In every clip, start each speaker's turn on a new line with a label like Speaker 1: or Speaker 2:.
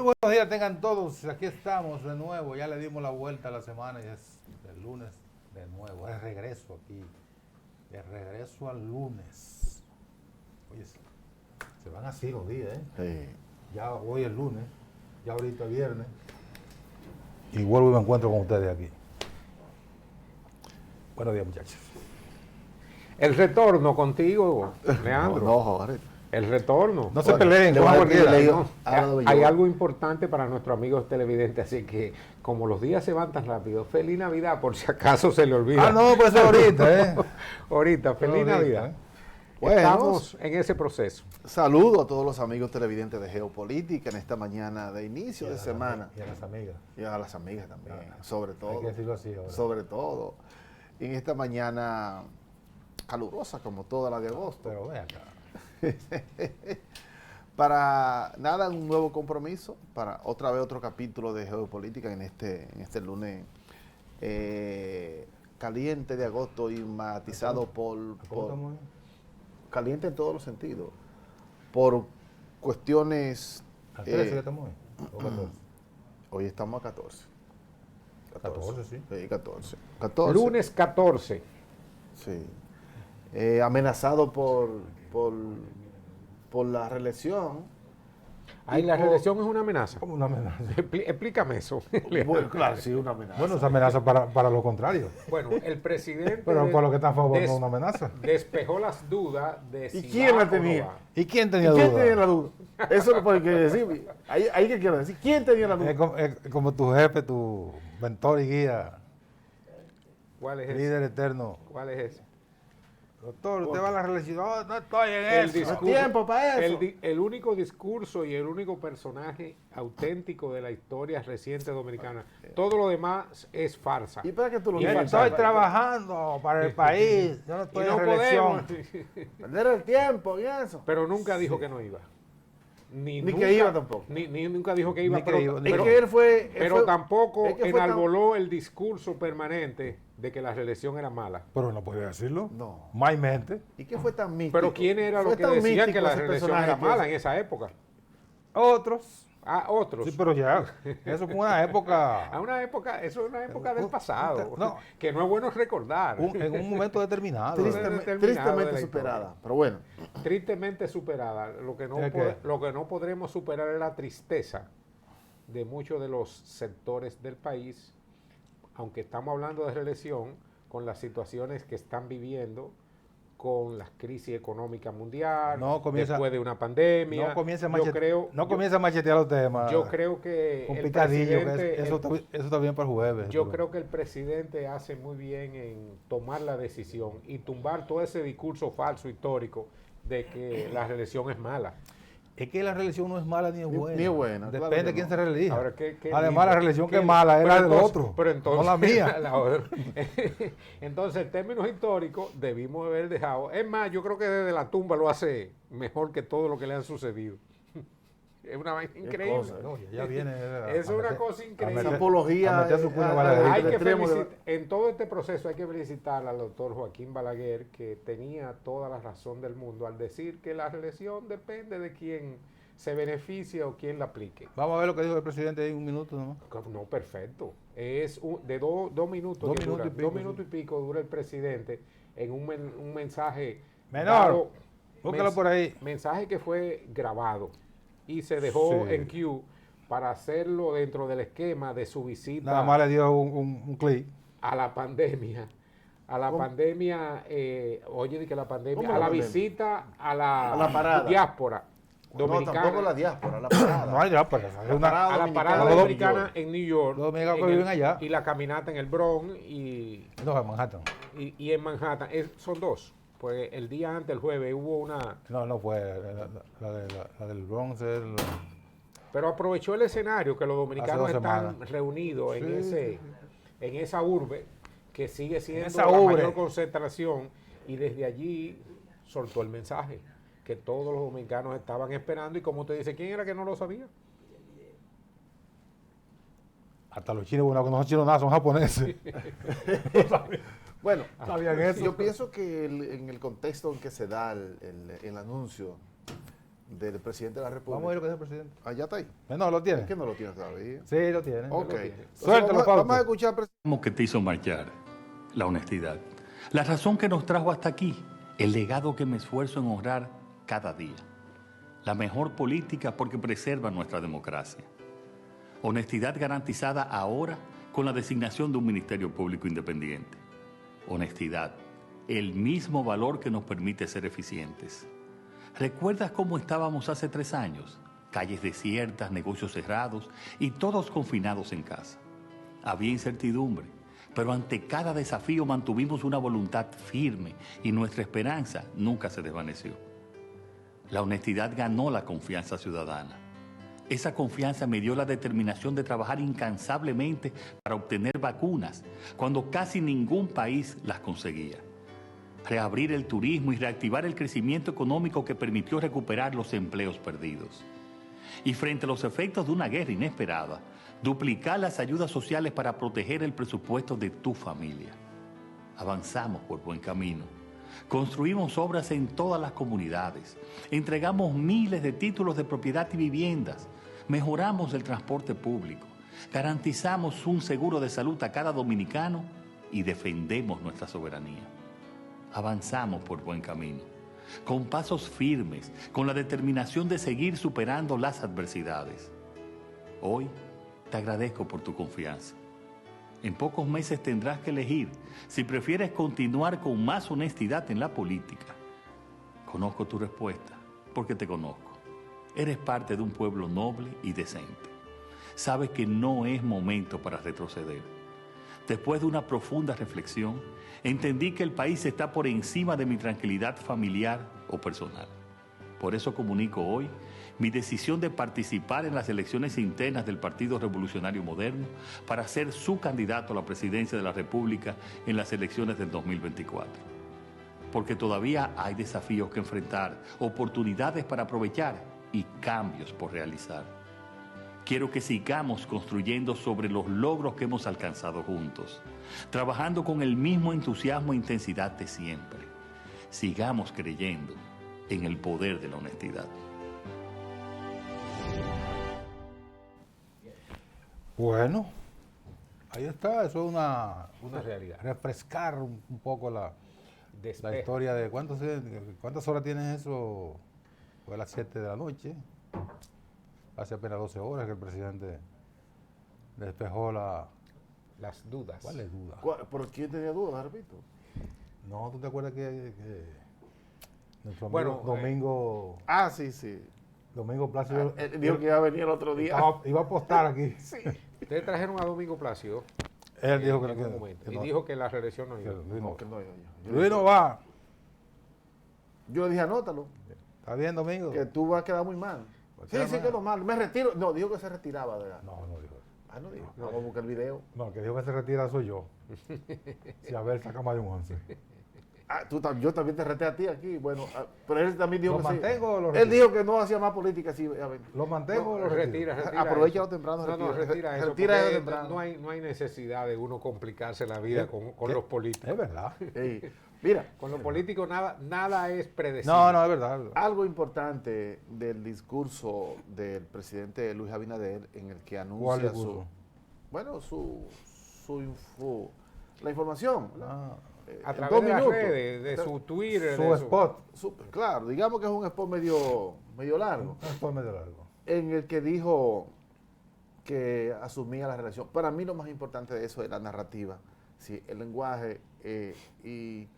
Speaker 1: Muy buenos días tengan todos, aquí estamos de nuevo, ya le dimos la vuelta a la semana y es el lunes de nuevo, es regreso aquí, es regreso al lunes. Oye, se van así los días,
Speaker 2: Sí.
Speaker 1: Ya hoy es lunes, ya ahorita es viernes y vuelvo y me encuentro con ustedes aquí. Buenos días, muchachos.
Speaker 3: El retorno contigo, Leandro.
Speaker 2: No, Jorge.
Speaker 3: El retorno.
Speaker 1: No se peleen,
Speaker 2: le
Speaker 1: que
Speaker 2: voy a
Speaker 1: vamos
Speaker 2: decir,
Speaker 1: a
Speaker 2: le digo,
Speaker 3: No,
Speaker 2: habla de
Speaker 3: hay
Speaker 2: yo.
Speaker 3: algo importante para nuestros amigos televidentes, así que como los días se van tan rápido, feliz Navidad, por si acaso se le olvida.
Speaker 1: Ah, no, pues ahorita,
Speaker 3: Ahorita, feliz
Speaker 1: Ahorita,
Speaker 3: Navidad.
Speaker 2: Bueno,
Speaker 3: Estamos en ese proceso.
Speaker 2: Saludo a todos los amigos televidentes de Geopolítica en esta mañana de inicio de
Speaker 1: las
Speaker 2: semana.
Speaker 1: Y a las amigas.
Speaker 2: Y a las amigas también, sobre
Speaker 1: Hay
Speaker 2: todo.
Speaker 1: que decirlo así ahora.
Speaker 2: Sobre todo. En esta mañana calurosa como toda la de agosto.
Speaker 1: Pero ve acá.
Speaker 2: Para nada, un nuevo compromiso, para otra vez otro capítulo de Geopolítica en este lunes caliente de agosto y matizado
Speaker 1: ¿Cómo estamos?
Speaker 2: caliente en todos los sentidos, por cuestiones.
Speaker 1: ¿A 13 que estamos hoy? ¿O 14?
Speaker 2: Hoy estamos a 14.
Speaker 1: 14, sí.
Speaker 2: Sí, 14. 14.
Speaker 3: Lunes 14.
Speaker 2: Sí. Amenazado por la reelección.
Speaker 3: Ahí
Speaker 2: Y
Speaker 3: la
Speaker 2: por-
Speaker 3: reelección es una amenaza.
Speaker 1: Como una amenaza.
Speaker 3: Explícame eso.
Speaker 2: Bueno, claro, sí, una amenaza.
Speaker 1: Bueno, es amenaza para lo contrario.
Speaker 3: Bueno, el presidente
Speaker 1: Pero para los que están a favor no es
Speaker 3: des-
Speaker 1: una amenaza.
Speaker 3: despejó las dudas de si
Speaker 2: quién
Speaker 3: va
Speaker 2: la
Speaker 3: o no
Speaker 2: tenía?
Speaker 3: va.
Speaker 1: ¿Y quién tenía
Speaker 2: ¿Y quién
Speaker 1: duda?
Speaker 2: tenía la duda? Eso lo puede decir. Ahí que quiero decir. ¿Quién tenía la duda?
Speaker 1: Es como tu jefe, tu mentor y guía,
Speaker 3: ¿Cuál es ese?
Speaker 1: líder eterno.
Speaker 3: ¿Cuál es ese?
Speaker 1: Doctor, usted va a la reelección. No, no estoy en
Speaker 3: El
Speaker 1: eso.
Speaker 3: discurso-
Speaker 2: tiempo para eso.
Speaker 3: El único discurso y el único personaje auténtico de la historia reciente dominicana. Todo lo demás es farsa.
Speaker 2: ¿Y para qué tú lo
Speaker 3: Y
Speaker 1: Yo
Speaker 3: él
Speaker 2: dices?
Speaker 1: estoy trabajando para el país. Yo no
Speaker 3: Y
Speaker 1: estoy
Speaker 3: no
Speaker 1: en reelección.
Speaker 3: podemos.
Speaker 2: Perder el tiempo y eso.
Speaker 3: Pero nunca dijo que no iba.
Speaker 2: Ni
Speaker 3: nunca-
Speaker 2: que iba tampoco.
Speaker 3: Ni nunca dijo que iba.
Speaker 1: Ni que
Speaker 3: pero,
Speaker 1: iba, ni
Speaker 2: Es
Speaker 3: pero-
Speaker 2: que él fue.
Speaker 3: pero tampoco
Speaker 2: es que fue tan-
Speaker 3: enarboló el discurso permanente de que la reelección era mala.
Speaker 1: Pero no podía decirlo.
Speaker 2: No.
Speaker 1: Maymente.
Speaker 2: ¿Y qué fue tan místico?
Speaker 3: Pero ¿quién era
Speaker 2: Fue
Speaker 3: los que
Speaker 2: tan
Speaker 3: decían
Speaker 2: místico
Speaker 3: que la
Speaker 2: ese
Speaker 3: reelección
Speaker 2: personaje
Speaker 3: era
Speaker 2: que
Speaker 3: mala
Speaker 2: es-
Speaker 3: en esa época?
Speaker 1: Otros.
Speaker 3: Ah, otros.
Speaker 1: Sí, pero ya. Eso fue una época.
Speaker 3: A una época, eso es una época del pasado,
Speaker 1: No.
Speaker 3: que no es bueno recordar.
Speaker 1: En un momento determinado.
Speaker 3: Determinado de
Speaker 2: Tristemente
Speaker 3: la
Speaker 2: superada. Pero bueno.
Speaker 3: Tristemente superada. Lo que, no
Speaker 1: ¿De qué?
Speaker 3: lo que no podremos superar es la tristeza de muchos de los sectores del país, aunque estamos hablando de reelección, con las situaciones que están viviendo, con la crisis económica mundial,
Speaker 1: No comienza-
Speaker 3: después de una pandemia.
Speaker 1: No comienza a
Speaker 3: yo creo,
Speaker 1: comienza a machetear los temas.
Speaker 3: yo creo que
Speaker 1: Con
Speaker 3: el
Speaker 1: picadillo, que
Speaker 3: presidente-
Speaker 1: eso está bien para el jueves.
Speaker 3: Yo creo que el presidente hace muy bien en tomar la decisión y tumbar todo ese discurso falso histórico de que la reelección es mala.
Speaker 1: Es que la reelección no es mala ni es buena.
Speaker 2: Ni es buena,
Speaker 1: Depende
Speaker 2: claro que
Speaker 1: de quién
Speaker 2: no.
Speaker 1: se reelija.
Speaker 3: Ahora, ¿qué
Speaker 1: Además,
Speaker 3: dijo?
Speaker 1: la reelección que
Speaker 3: ¿Qué-
Speaker 1: es mala es
Speaker 3: pero
Speaker 1: la del
Speaker 3: entonces-
Speaker 1: otro.
Speaker 3: Pero entonces,
Speaker 1: no la mía.
Speaker 3: la otra. Entonces, en términos históricos, debimos haber dejado. Es más, yo creo que desde la tumba lo hace mejor que todo lo que le han sucedido. Es una vaina increíble.
Speaker 2: cosa,
Speaker 1: No, ya viene.
Speaker 3: Es una cosa increíble.
Speaker 2: Esa apología.
Speaker 1: a meter su cuña
Speaker 2: a-
Speaker 1: Balaguer.
Speaker 2: al
Speaker 3: Hay que
Speaker 2: extremo de-
Speaker 3: en todo este proceso hay que felicitar al doctor Joaquín Balaguer, que tenía toda la razón del mundo al decir que la reelección depende de quién se beneficia o quién la aplique.
Speaker 1: Vamos a ver lo que dijo el presidente en un minuto nomás.
Speaker 3: No, perfecto. Es de dos minutos.
Speaker 1: Dos
Speaker 3: que
Speaker 1: minutos
Speaker 3: dura,
Speaker 1: y pico,
Speaker 3: 2 minutos y pico dura el presidente en un mensaje
Speaker 1: Menor,
Speaker 3: dado-
Speaker 1: búscalo por ahí.
Speaker 3: Mensaje que fue grabado y se dejó
Speaker 1: Sí.
Speaker 3: en queue para hacerlo dentro del esquema de su visita
Speaker 1: Nada más le dio un clic.
Speaker 3: a la pandemia. A la
Speaker 2: ¿Cómo?
Speaker 3: pandemia, oye, de que la pandemia,
Speaker 2: ¿Cómo
Speaker 3: a
Speaker 2: la
Speaker 3: la
Speaker 2: pandemia?
Speaker 3: visita a
Speaker 2: A la
Speaker 3: la
Speaker 2: parada.
Speaker 3: diáspora
Speaker 2: No,
Speaker 3: dominicana.
Speaker 2: tampoco la diáspora, la parada.
Speaker 1: No hay ya, pues. Es
Speaker 2: La
Speaker 1: una,
Speaker 2: parada
Speaker 3: A la parada
Speaker 1: Los
Speaker 3: dominicana en New York.
Speaker 1: los dominicanos
Speaker 3: en
Speaker 1: que viven allá.
Speaker 3: Y la caminata en el Bronx y
Speaker 1: no, en Manhattan.
Speaker 3: en Manhattan. Son dos. Pues el día antes, el jueves, hubo una...
Speaker 1: No fue. La del Bronx es.
Speaker 3: Pero aprovechó el escenario que los dominicanos
Speaker 1: Hace 2
Speaker 3: están
Speaker 1: semanas.
Speaker 3: reunidos en,
Speaker 1: Sí,
Speaker 3: en esa urbe, que sigue siendo
Speaker 1: esa
Speaker 3: la
Speaker 1: urbe.
Speaker 3: mayor concentración, y desde allí soltó el mensaje que todos los dominicanos estaban esperando. Y como usted dice, ¿quién era que no lo sabía?
Speaker 1: Hasta los chinos, bueno, que no son chinos nada, son japoneses.
Speaker 2: Bueno,
Speaker 1: ¿Sabían eso?
Speaker 2: yo pienso que en el contexto en que se da el anuncio del presidente de la República.
Speaker 1: Vamos a ver lo que dice el presidente.
Speaker 2: Allá está ahí.
Speaker 1: No, lo tiene.
Speaker 2: Es que no lo tiene todavía.
Speaker 1: Sí, lo tiene.
Speaker 2: Ok.
Speaker 1: Suéltalo,
Speaker 2: Entonces,
Speaker 1: Fausto.
Speaker 2: vamos a escuchar al presidente.
Speaker 4: Que te hizo marchar, la honestidad. La razón que nos trajo hasta aquí, el legado que me esfuerzo en honrar cada día. La mejor política porque preserva nuestra democracia. Honestidad garantizada ahora con la designación de un Ministerio Público Independiente. Honestidad, el mismo valor que nos permite ser eficientes. ¿Recuerdas cómo estábamos hace 3 años? Calles desiertas, negocios cerrados y todos confinados en casa. Había incertidumbre, pero ante cada desafío mantuvimos una voluntad firme y nuestra esperanza nunca se desvaneció. La honestidad ganó la confianza ciudadana. Esa confianza me dio la determinación de trabajar incansablemente para obtener vacunas, cuando casi ningún país las conseguía. Reabrir el turismo y reactivar el crecimiento económico que permitió recuperar los empleos perdidos. Y frente a los efectos de una guerra inesperada, duplicar las ayudas sociales para proteger el presupuesto de tu familia. Avanzamos por buen camino. Construimos obras en todas las comunidades. Entregamos miles de títulos de propiedad y viviendas. Mejoramos el transporte público. Garantizamos un seguro de salud a cada dominicano y defendemos nuestra soberanía. Avanzamos por buen camino, con pasos firmes, con la determinación de seguir superando las adversidades. Hoy te agradezco por tu confianza. En pocos meses tendrás que elegir si prefieres continuar con más honestidad en la política. Conozco tu respuesta, porque te conozco. Eres parte de un pueblo noble y decente. Sabes que no es momento para retroceder. Después de una profunda reflexión, entendí que el país está por encima de mi tranquilidad familiar o personal. Por eso comunico hoy mi decisión de participar en las elecciones internas del Partido Revolucionario Moderno para ser su candidato a la presidencia de la República en las elecciones del 2024. Porque todavía hay desafíos que enfrentar, oportunidades para aprovechar y cambios por realizar. Quiero que sigamos construyendo sobre los logros que hemos alcanzado juntos, trabajando con el mismo entusiasmo e intensidad de siempre. Sigamos creyendo en el poder de la honestidad.
Speaker 1: Bueno, ahí está. Eso es
Speaker 3: Una realidad.
Speaker 1: refrescar un poco la
Speaker 3: Despeja.
Speaker 1: historia de cuántas horas tienes eso. Fue a las 7 de la noche. Hace apenas 12 horas que el presidente despejó
Speaker 3: Las dudas.
Speaker 1: ¿Cuál es duda?
Speaker 2: ¿Por quién tenía dudas? Repito.
Speaker 1: No, ¿tú te acuerdas que nuestro amigo
Speaker 3: Bueno,
Speaker 1: Domingo,
Speaker 2: Sí.
Speaker 1: Domingo Plácido
Speaker 2: Él dijo que iba a venir el otro día.
Speaker 1: iba a apostar aquí?
Speaker 3: Ustedes trajeron a Domingo Plácido
Speaker 1: Él dijo
Speaker 3: en algún momento, y dijo que la reelección no iba.
Speaker 2: No, que no, yo
Speaker 1: Luis no va.
Speaker 2: Yo le dije, anótalo,
Speaker 1: ¿Está bien, Domingo?
Speaker 2: que tú vas a quedar muy mal.
Speaker 1: Pues
Speaker 2: Sí,
Speaker 1: queda
Speaker 2: sí,
Speaker 1: mal.
Speaker 2: quedó mal. Me retiro. No, dijo que se retiraba de la...
Speaker 1: No, no dijo eso.
Speaker 2: Ah, no dijo. Vamos a buscar el video.
Speaker 1: No, el que dijo que se retira soy yo. Si Abel saca más de un 11.
Speaker 2: Yo también te reté a ti aquí. Bueno, pero él también dijo
Speaker 1: ¿Lo
Speaker 2: que sí.
Speaker 1: mantengo o lo
Speaker 2: Él
Speaker 1: retiro?
Speaker 2: dijo que no hacía más política así.
Speaker 1: ¿Lo mantengo o lo retiro?
Speaker 3: Retira
Speaker 2: Aprovechalo
Speaker 3: eso.
Speaker 2: temprano,
Speaker 3: No, retira eso.
Speaker 2: retira
Speaker 3: porque
Speaker 2: eso temprano.
Speaker 3: no hay necesidad de uno complicarse la vida con los políticos.
Speaker 1: Es verdad.
Speaker 2: Ey, mira,
Speaker 3: Con los políticos nada es predecible.
Speaker 1: No, es verdad. Es verdad.
Speaker 2: algo importante del discurso del presidente Luis Abinader en el que
Speaker 1: ¿Cuál
Speaker 2: anuncia
Speaker 1: discurso?
Speaker 2: la información. ¿verdad?
Speaker 1: Ah,
Speaker 3: A
Speaker 2: En
Speaker 3: través
Speaker 2: 2
Speaker 3: de las
Speaker 2: minutos.
Speaker 3: redes, de su Twitter.
Speaker 1: su
Speaker 3: de
Speaker 1: spot.
Speaker 2: Claro, digamos que es un spot medio largo,
Speaker 1: Un spot medio largo.
Speaker 2: en el que dijo que asumía la relación. Para mí lo más importante de eso es la narrativa, ¿sí? El lenguaje y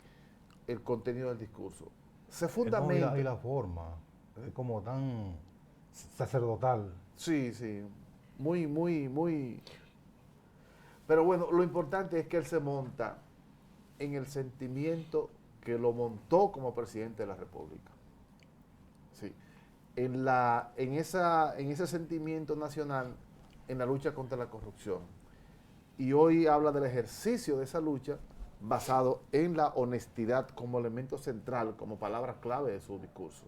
Speaker 2: el contenido del discurso. Se fundamenta.
Speaker 1: Y la forma. Es como tan sacerdotal.
Speaker 2: Sí, muy. Pero bueno, lo importante es que él se monta en el sentimiento que lo montó como presidente de la República. Sí. En ese sentimiento nacional, en la lucha contra la corrupción. Y hoy habla del ejercicio de esa lucha basado en la honestidad como elemento central, como palabra clave de su discurso.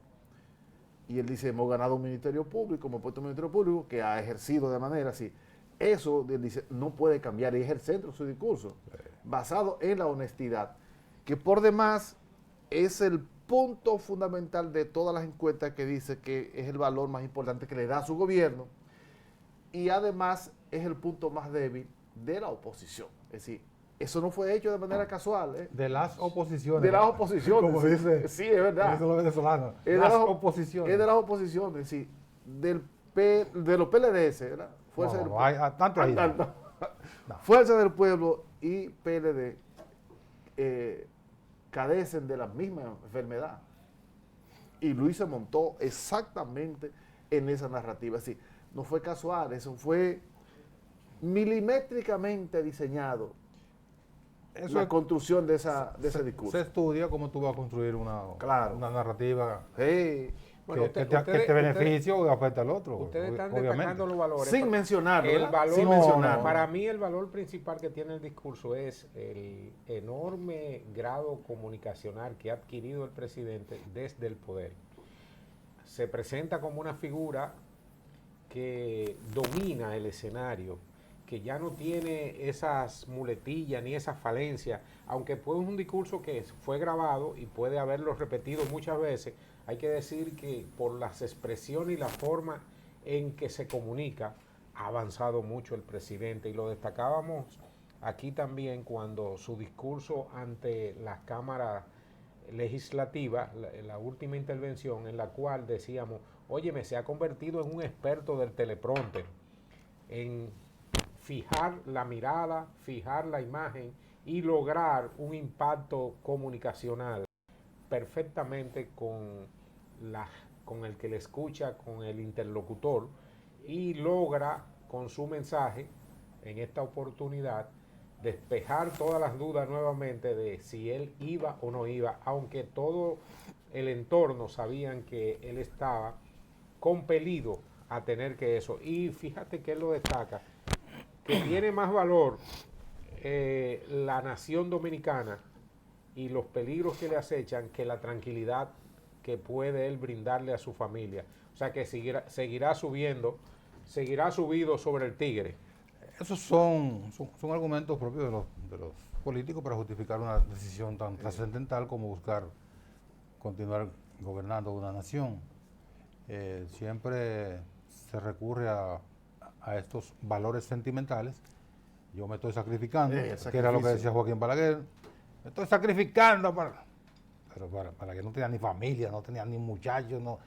Speaker 2: Y él dice, hemos ganado un ministerio público, hemos puesto un ministerio público que ha ejercido de manera así. Eso, él dice, no puede cambiar, y es el centro de su discurso, basado en la honestidad, que por demás es el punto fundamental de todas las encuestas que dice que es el valor más importante que le da a su gobierno y además es el punto más débil de la oposición. Es decir, eso no fue hecho de manera casual.
Speaker 1: De las oposiciones.
Speaker 2: De las oposiciones.
Speaker 1: Como dice.
Speaker 2: Sí, es verdad.
Speaker 1: Dicen los venezolanos.
Speaker 2: Es de
Speaker 1: Las
Speaker 2: las
Speaker 1: oposiciones.
Speaker 2: Es de las oposiciones, es decir, de los PLDS, ¿verdad? Fuerza del
Speaker 1: hay tanto ahí.
Speaker 2: Tanto.
Speaker 1: No.
Speaker 2: Fuerza del Pueblo y PLD cadecen de la misma enfermedad. Y Luis se montó exactamente en esa narrativa. Es decir, no fue casual, eso fue milimétricamente diseñado.
Speaker 1: Eso
Speaker 2: La
Speaker 1: es-
Speaker 2: construcción de ese discurso.
Speaker 1: Se estudia cómo tú vas a construir una narrativa
Speaker 2: Sí.
Speaker 3: Bueno,
Speaker 1: que te beneficie o afecte al otro.
Speaker 3: Ustedes están
Speaker 1: obviamente.
Speaker 3: destacando los valores.
Speaker 2: Sin mencionarlo.
Speaker 3: El
Speaker 2: ¿verdad?
Speaker 3: valor,
Speaker 2: Sin
Speaker 1: no,
Speaker 2: mencionarlo.
Speaker 3: para mí el valor principal que tiene el discurso es el enorme grado comunicacional que ha adquirido el presidente desde el poder. Se presenta como una figura que domina el escenario, que ya no tiene esas muletillas ni esas falencias, aunque fue un discurso que fue grabado y puede haberlo repetido muchas veces. Hay que decir que por las expresiones y la forma en que se comunica ha avanzado mucho el presidente, y lo destacábamos aquí también cuando su discurso ante las cámaras legislativas, la última intervención en la cual decíamos, óyeme, se ha convertido en un experto del teleprompter, en fijar la mirada, fijar la imagen y lograr un impacto comunicacional perfectamente con el que le escucha, con el interlocutor, y logra con su mensaje en esta oportunidad despejar todas las dudas nuevamente de si él iba o no iba, aunque todo el entorno sabían que él estaba compelido a tener que eso. Y fíjate que él lo destaca, que tiene más valor la nación dominicana y los peligros que le acechan que la tranquilidad que puede él brindarle a su familia. O sea que seguirá subido sobre el tigre.
Speaker 1: Esos son argumentos propios de los políticos para justificar una decisión tan trascendental como buscar continuar gobernando una nación. Siempre se recurre a estos valores sentimentales. Yo me estoy sacrificando, que era lo que decía Joaquín Balaguer. Me estoy sacrificando pero para que no tenía ni familia, no tenía ni muchachos, no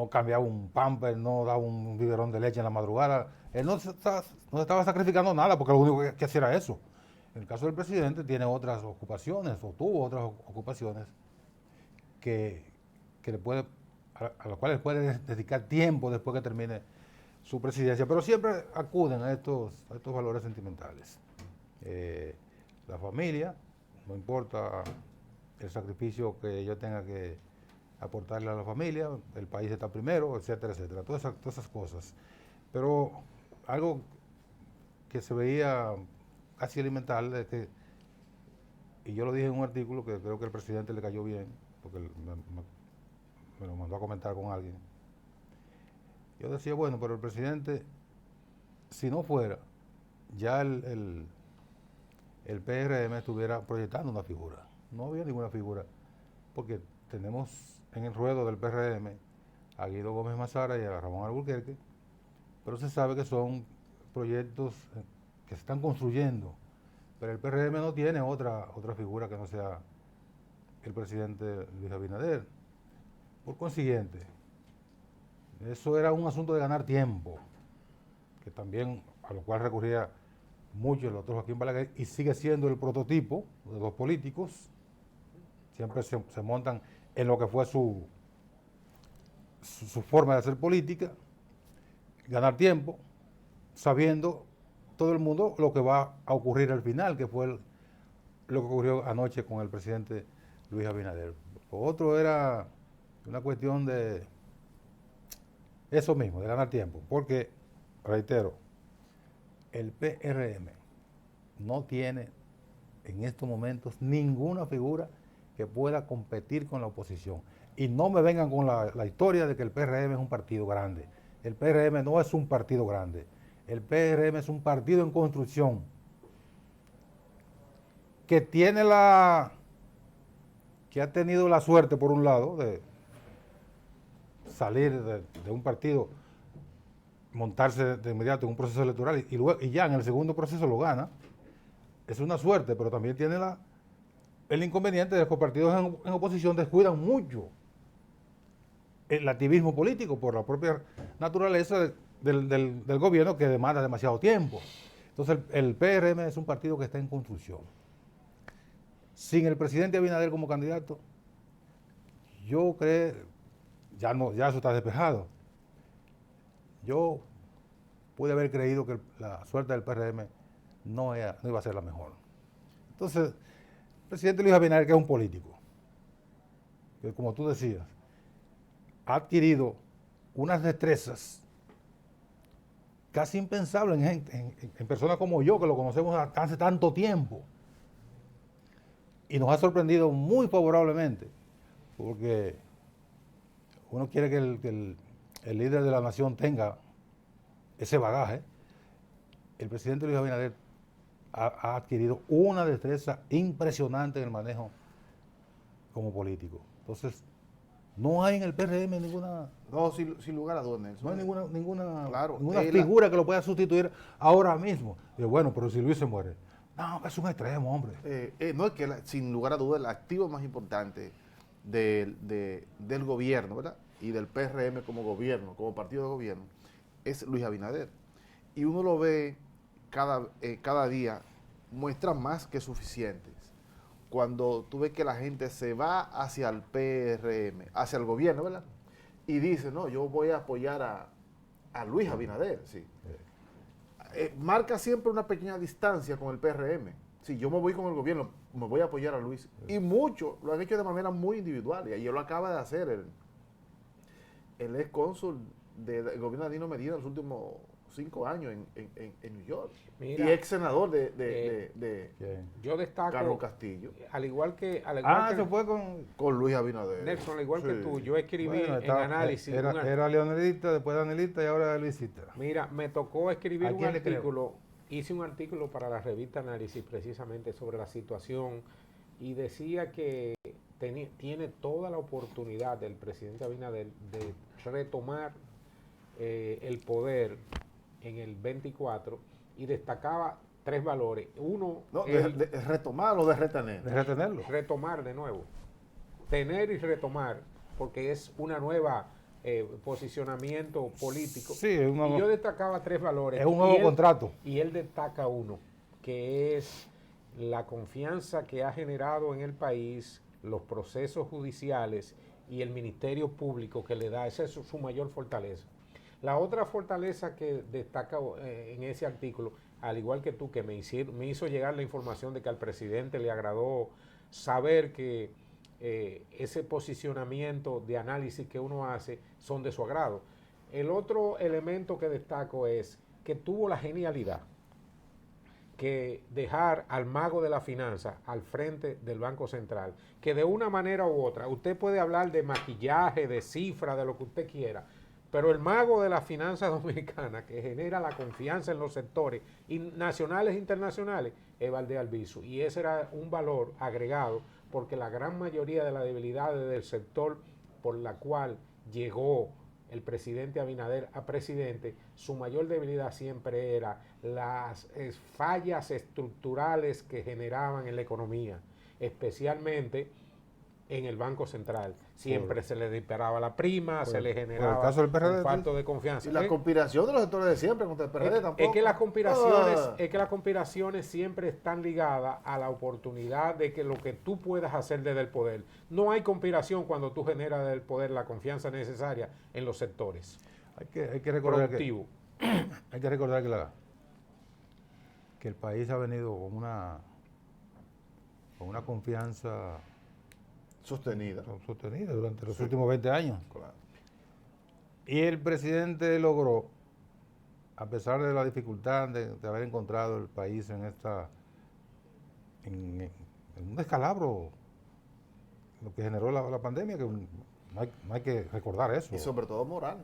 Speaker 1: cambiaba un pamper, no daba un biberón de leche en la madrugada. Él no se estaba sacrificando nada, porque lo único que hacía era eso. En el caso del presidente tiene otras ocupaciones, o tuvo otras ocupaciones, que le puede, a las cuales puede dedicar tiempo después que termine su presidencia, pero siempre acuden a estos valores sentimentales. La familia, no importa el sacrificio que yo tenga que aportarle a la familia, el país está primero, etcétera, etcétera, todas esas cosas. Pero algo que se veía casi elemental, y yo lo dije en un artículo que creo que el presidente le cayó bien, porque me lo mandó a comentar con alguien. Yo decía, bueno, pero el presidente, si no fuera, ya el PRM estuviera proyectando una figura. No había ninguna figura, porque tenemos en el ruedo del PRM a Guido Gómez Mazara y a Ramón Alburquerque, pero se sabe que son proyectos que se están construyendo, pero el PRM no tiene otra figura que no sea el presidente Luis Abinader. Por consiguiente, eso era un asunto de ganar tiempo, que también a lo cual recurría mucho el doctor Joaquín Balaguer, y sigue siendo el prototipo de los políticos. Siempre se montan en lo que fue su forma de hacer política, ganar tiempo, sabiendo todo el mundo lo que va a ocurrir al final, que fue lo que ocurrió anoche con el presidente Luis Abinader. Lo otro era una cuestión de eso mismo, de ganar tiempo, porque, reitero, el PRM no tiene en estos momentos ninguna figura que pueda competir con la oposición. Y no me vengan con la historia de que el PRM es un partido grande. El PRM no es un partido grande. El PRM es un partido en construcción que tiene la que ha tenido la suerte, por un lado, de salir de un partido, montarse de inmediato en un proceso electoral y ya en el segundo proceso lo gana, es una suerte, pero también tiene el inconveniente de que los partidos en oposición descuidan mucho el activismo político por la propia naturaleza del gobierno, que demanda demasiado tiempo. Entonces el PRM es un partido que está en construcción. Sin el presidente Abinader como candidato, yo creo, ya eso está despejado. Yo pude haber creído que la suerte del PRM no iba a ser la mejor. Entonces, el presidente Luis Abinader, que es un político, que como tú decías, ha adquirido unas destrezas casi impensables en personas como yo, que lo conocemos hace tanto tiempo. Y nos ha sorprendido muy favorablemente, porque uno quiere que el líder de la nación tenga ese bagaje. El presidente Luis Abinader ha adquirido una destreza impresionante en el manejo como político. Entonces, no hay en el PRM ninguna...
Speaker 2: No, sin lugar a dudas, Nelson.
Speaker 1: No hay ninguna
Speaker 2: Claro,
Speaker 1: figura que lo pueda sustituir ahora mismo. Y bueno, pero si Luis se muere. No, es un extremo, hombre.
Speaker 2: No, es que sin lugar a dudas el activo más importante del gobierno, ¿verdad? Y del PRM como gobierno, como partido de gobierno, es Luis Abinader. Y uno lo ve cada día, muestras más que suficientes. Cuando tú ves que la gente se va hacia el PRM, hacia el gobierno, ¿verdad? Y dice, no, yo voy a apoyar a Luis Abinader, sí. Marca siempre una pequeña distancia con el PRM. Si yo me voy con el gobierno, me voy a apoyar a Luis. Y muchos lo han hecho de manera muy individual. Y ayer lo acaba de hacer el ex cónsul del gobierno de Danilo Medina en los últimos 5 años en New York.
Speaker 3: Mira,
Speaker 2: y ex senador de
Speaker 3: yo destaco,
Speaker 2: Carlos Castillo.
Speaker 3: al igual que
Speaker 1: se fue con
Speaker 2: Luis Abinader.
Speaker 3: Nelson, al igual
Speaker 2: Sí.
Speaker 3: que tú, yo escribí
Speaker 1: Bueno,
Speaker 3: en análisis.
Speaker 1: era leonelista, después danelista y ahora Luisita.
Speaker 3: Mira, me tocó escribir
Speaker 1: ¿A
Speaker 3: un
Speaker 1: quién le creo?
Speaker 3: artículo, hice un artículo para la revista Análisis precisamente sobre la situación y decía que tiene toda la oportunidad del presidente Abinader de retomar el poder en el 24 y destacaba 3 valores. Uno,
Speaker 2: No, de retomar o de retener.
Speaker 1: De retenerlo.
Speaker 3: retomar de nuevo, tener y retomar, porque es una nueva posicionamiento político.
Speaker 1: Sí, es
Speaker 3: y yo destacaba 3 valores.
Speaker 1: es un nuevo contrato.
Speaker 3: Y él destaca uno, que es la confianza que ha generado en el país, los procesos judiciales y el Ministerio Público que le da, esa es su mayor fortaleza. La otra fortaleza que destaca en ese artículo, al igual que tú, que me hizo llegar la información de que al presidente le agradó saber que ese posicionamiento de análisis que uno hace son de su agrado. El otro elemento que destaco es que tuvo la genialidad que dejar al mago de la finanza al frente del Banco Central, que de una manera u otra, usted puede hablar de maquillaje, de cifra, de lo que usted quiera, pero el mago de la finanza dominicana, que genera la confianza en los sectores nacionales e internacionales, es Valdés Albizu. Y ese era un valor agregado, porque la gran mayoría de las debilidades del sector por la cual llegó el presidente Abinader a presidente, su mayor debilidad siempre era las fallas estructurales que generaban en la economía, especialmente en el Banco Central. Siempre se le disparaba la prima, se le generaba
Speaker 1: el caso del PRD,
Speaker 3: un falto de confianza.
Speaker 2: Y la conspiración de los sectores de siempre contra el PRD tampoco.
Speaker 3: Es que las conspiraciones siempre están ligadas a la oportunidad de que lo que tú puedas hacer desde el poder. No hay conspiración cuando tú generas desde el poder la confianza necesaria en los sectores.
Speaker 1: Hay que recordar
Speaker 3: Productivo.
Speaker 1: hay que recordar que el país ha venido con una confianza
Speaker 2: sostenida
Speaker 1: durante los últimos 20 años.
Speaker 2: Claro.
Speaker 1: Y el presidente logró, a pesar de la dificultad de haber encontrado el país en un descalabro, lo que generó la pandemia, que no hay que recordar eso.
Speaker 2: Y sobre todo moral.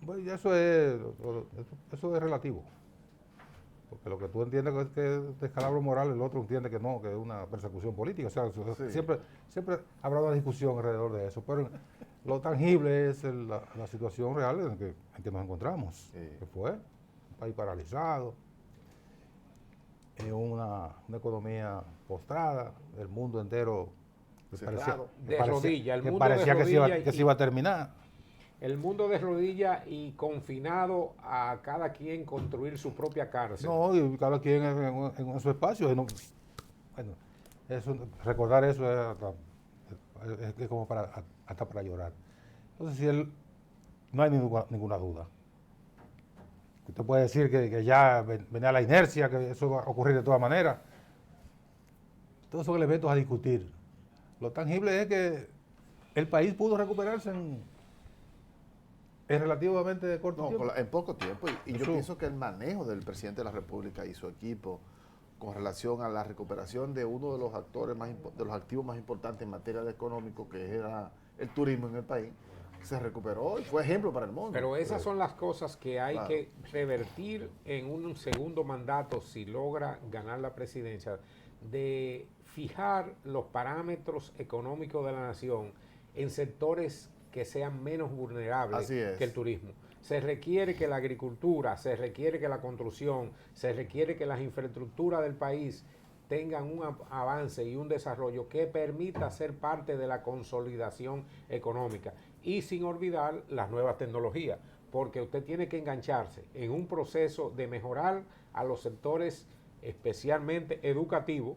Speaker 1: Bueno, ya eso es relativo. Porque lo que tú entiendes que es descalabro moral, el otro entiende que no, que es una persecución política. O sea,
Speaker 2: Sí.
Speaker 1: siempre habrá una discusión alrededor de eso. Pero lo tangible es la situación real en que nos encontramos.
Speaker 2: Sí.
Speaker 1: Que fue un país paralizado, en una economía postrada, el mundo entero que
Speaker 2: Cerrado.
Speaker 3: De rodilla, el
Speaker 1: que
Speaker 3: mundo
Speaker 1: parecía
Speaker 3: de
Speaker 1: que se iba,
Speaker 3: rodilla
Speaker 1: que se iba a terminar.
Speaker 3: El mundo de rodillas y confinado a cada quien construir su propia cárcel.
Speaker 1: No, y cada quien en su espacio. Y no, bueno, recordar eso es como hasta para llorar. Entonces, si no hay ninguna duda. Usted puede decir que ya venía la inercia, que eso va a ocurrir de todas maneras. Todos son elementos a discutir. Lo tangible es que el país pudo recuperarse en relativamente corto tiempo.
Speaker 2: En poco tiempo. Y yo
Speaker 1: Eso.
Speaker 2: pienso que el manejo del presidente de la República y su equipo con relación a la recuperación de uno de los actores de los activos más importantes en materia de económico, que era el turismo en el país, se recuperó y fue ejemplo para el mundo.
Speaker 3: Pero esas son las cosas que hay
Speaker 2: Claro.
Speaker 3: que revertir en un segundo mandato si logra ganar la presidencia, de fijar los parámetros económicos de la nación en sectores que sean menos vulnerables
Speaker 2: Así es.
Speaker 3: que el turismo. Se requiere que la agricultura, se requiere que la construcción, se requiere que las infraestructuras del país tengan un avance y un desarrollo que permita ser parte de la consolidación económica. Y sin olvidar las nuevas tecnologías, porque usted tiene que engancharse en un proceso de mejorar a los sectores especialmente educativos,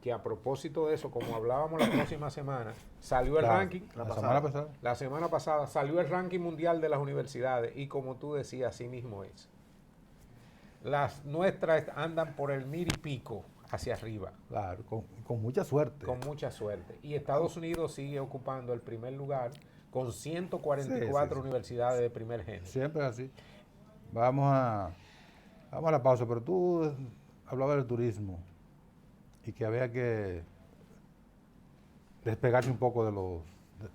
Speaker 3: que a propósito de eso, como hablábamos la próxima semana, salió el ranking. La semana pasada salió el ranking mundial de las universidades y como tú decías, así mismo es. Las nuestras andan por el 1000 y pico hacia arriba.
Speaker 1: Claro, con mucha suerte.
Speaker 3: Con mucha suerte. Y Estados Unidos sigue ocupando el primer lugar con 144
Speaker 1: Sí.
Speaker 3: universidades de primer género.
Speaker 1: Siempre es así. Vamos a la pausa, pero tú hablabas del turismo y que había que despegarse un poco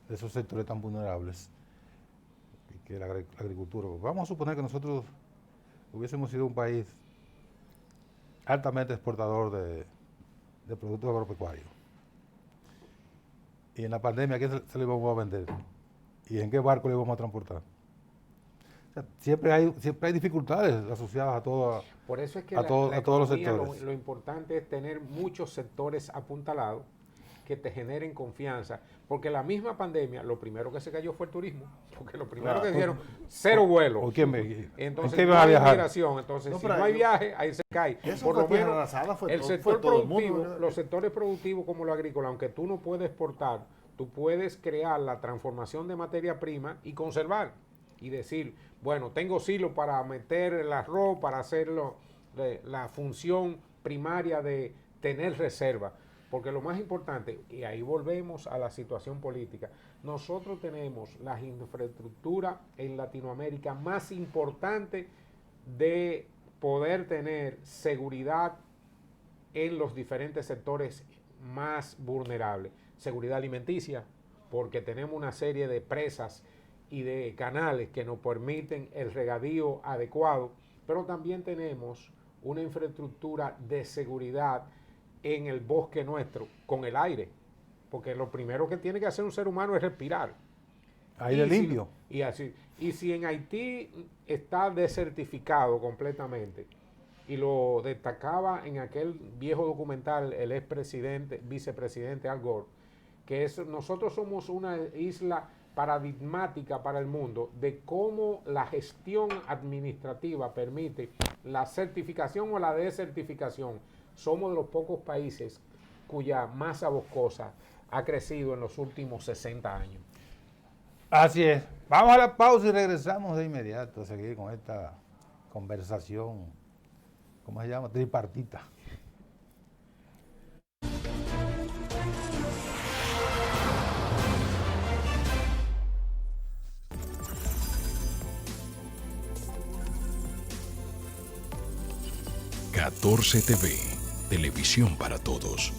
Speaker 1: de esos sectores tan vulnerables y que la agricultura. Vamos a suponer que nosotros hubiésemos sido un país altamente exportador de productos agropecuarios. Y en la pandemia, ¿a quién se le íbamos a vender? ¿Y en qué barco le íbamos a transportar? O sea, siempre hay dificultades asociadas a todos
Speaker 3: Por eso es que
Speaker 1: a todos los
Speaker 3: economía,
Speaker 1: sectores.
Speaker 3: lo importante es tener muchos sectores apuntalados que te generen confianza, porque la misma pandemia, lo primero que se cayó fue el turismo, porque lo primero que dijeron, cero vuelos.
Speaker 1: ¿O quién
Speaker 3: Entonces,
Speaker 1: ¿en qué
Speaker 3: no
Speaker 1: vas a
Speaker 3: hay
Speaker 1: viajar?
Speaker 3: migración. Entonces,
Speaker 2: No,
Speaker 3: si
Speaker 2: pero
Speaker 3: no hay
Speaker 2: yo-
Speaker 3: viaje, ahí se cae.
Speaker 2: Eso
Speaker 3: Por
Speaker 2: fue
Speaker 3: lo
Speaker 2: tierra
Speaker 3: menos,
Speaker 2: arrasada, fue
Speaker 3: el
Speaker 2: todo-
Speaker 3: sector
Speaker 2: fue todo el
Speaker 3: productivo,
Speaker 2: mundo.
Speaker 3: los sectores productivos como lo agrícola, aunque tú no puedes exportar, tú puedes crear la transformación de materia prima y conservar. Y decir, bueno, tengo silos para meter el arroz, para hacerlo, la función primaria de tener reserva. Porque lo más importante, y ahí volvemos a la situación política, nosotros tenemos las infraestructuras en Latinoamérica más importantes de poder tener seguridad en los diferentes sectores más vulnerables. Seguridad alimenticia, porque tenemos una serie de presas y de canales que nos permiten el regadío adecuado, pero también tenemos una infraestructura de seguridad en el bosque nuestro, con el aire, porque lo primero que tiene que hacer un ser humano es respirar.
Speaker 1: Aire
Speaker 3: Y si-
Speaker 1: limpio.
Speaker 3: y si en Haití está desertificado completamente, y lo destacaba en aquel viejo documental el vicepresidente Al Gore, que nosotros somos una isla paradigmática para el mundo de cómo la gestión administrativa permite la certificación o la desertificación. Somos de los pocos países cuya masa boscosa ha crecido en los últimos 60 años.
Speaker 1: Así es. Vamos a la pausa y regresamos de inmediato a seguir con esta conversación, ¿cómo se llama? Tripartita.
Speaker 5: TV, televisión para todos.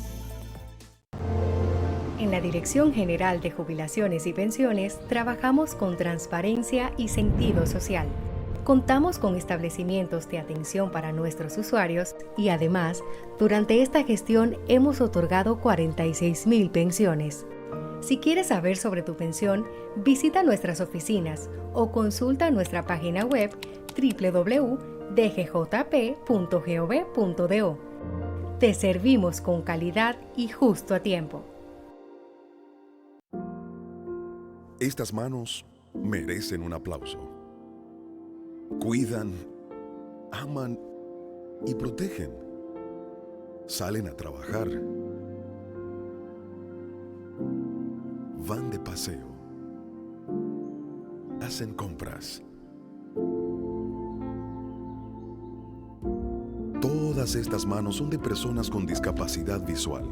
Speaker 6: En la Dirección General de Jubilaciones y Pensiones trabajamos con transparencia y sentido social. Contamos con establecimientos de atención para nuestros usuarios y además, durante esta gestión hemos otorgado 46,000 pensiones. Si quieres saber sobre tu pensión, visita nuestras oficinas o consulta nuestra página web www.dgjp.gov.do. Te servimos con calidad y justo a tiempo.
Speaker 7: Estas manos merecen un aplauso. Cuidan, aman y protegen. Salen a trabajar. Van de paseo. Hacen compras. Todas estas manos son de personas con discapacidad visual.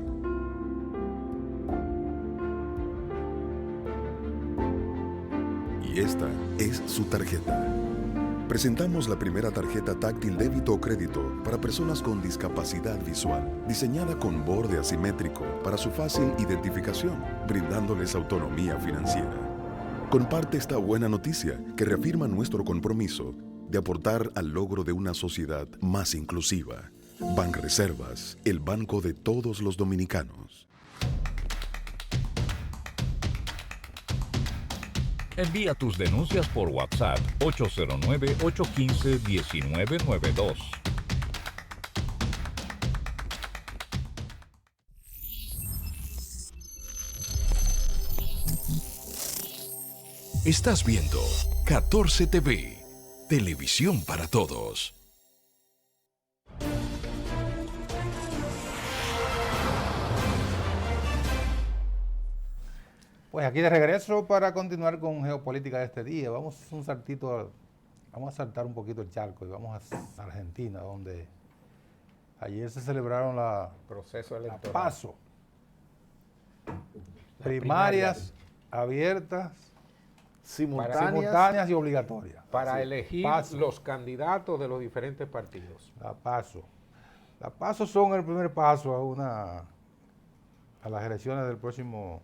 Speaker 7: Y esta es su tarjeta. Presentamos la primera tarjeta táctil débito o crédito para personas con discapacidad visual, diseñada con borde asimétrico para su fácil identificación, brindándoles autonomía financiera. Comparte esta buena noticia que reafirma nuestro compromiso de aportar al logro de una sociedad más inclusiva. Banreservas, el banco de todos los dominicanos.
Speaker 5: Envía tus denuncias por WhatsApp 809-815-1992. Estás viendo 14 TV, televisión para todos.
Speaker 1: Pues aquí de regreso para continuar con geopolítica de este día. Vamos a saltar un poquito el charco y vamos a Argentina, donde ayer se celebraron
Speaker 3: Proceso
Speaker 1: la
Speaker 3: electoral.
Speaker 1: PASO.
Speaker 3: Las
Speaker 1: Primarias abiertas,
Speaker 2: Simultáneas.
Speaker 1: y obligatorias.
Speaker 3: para
Speaker 1: Sí,
Speaker 3: elegir
Speaker 1: PASO.
Speaker 3: los candidatos de los diferentes partidos.
Speaker 1: La PASO. Las PASO son el primer paso a las elecciones del próximo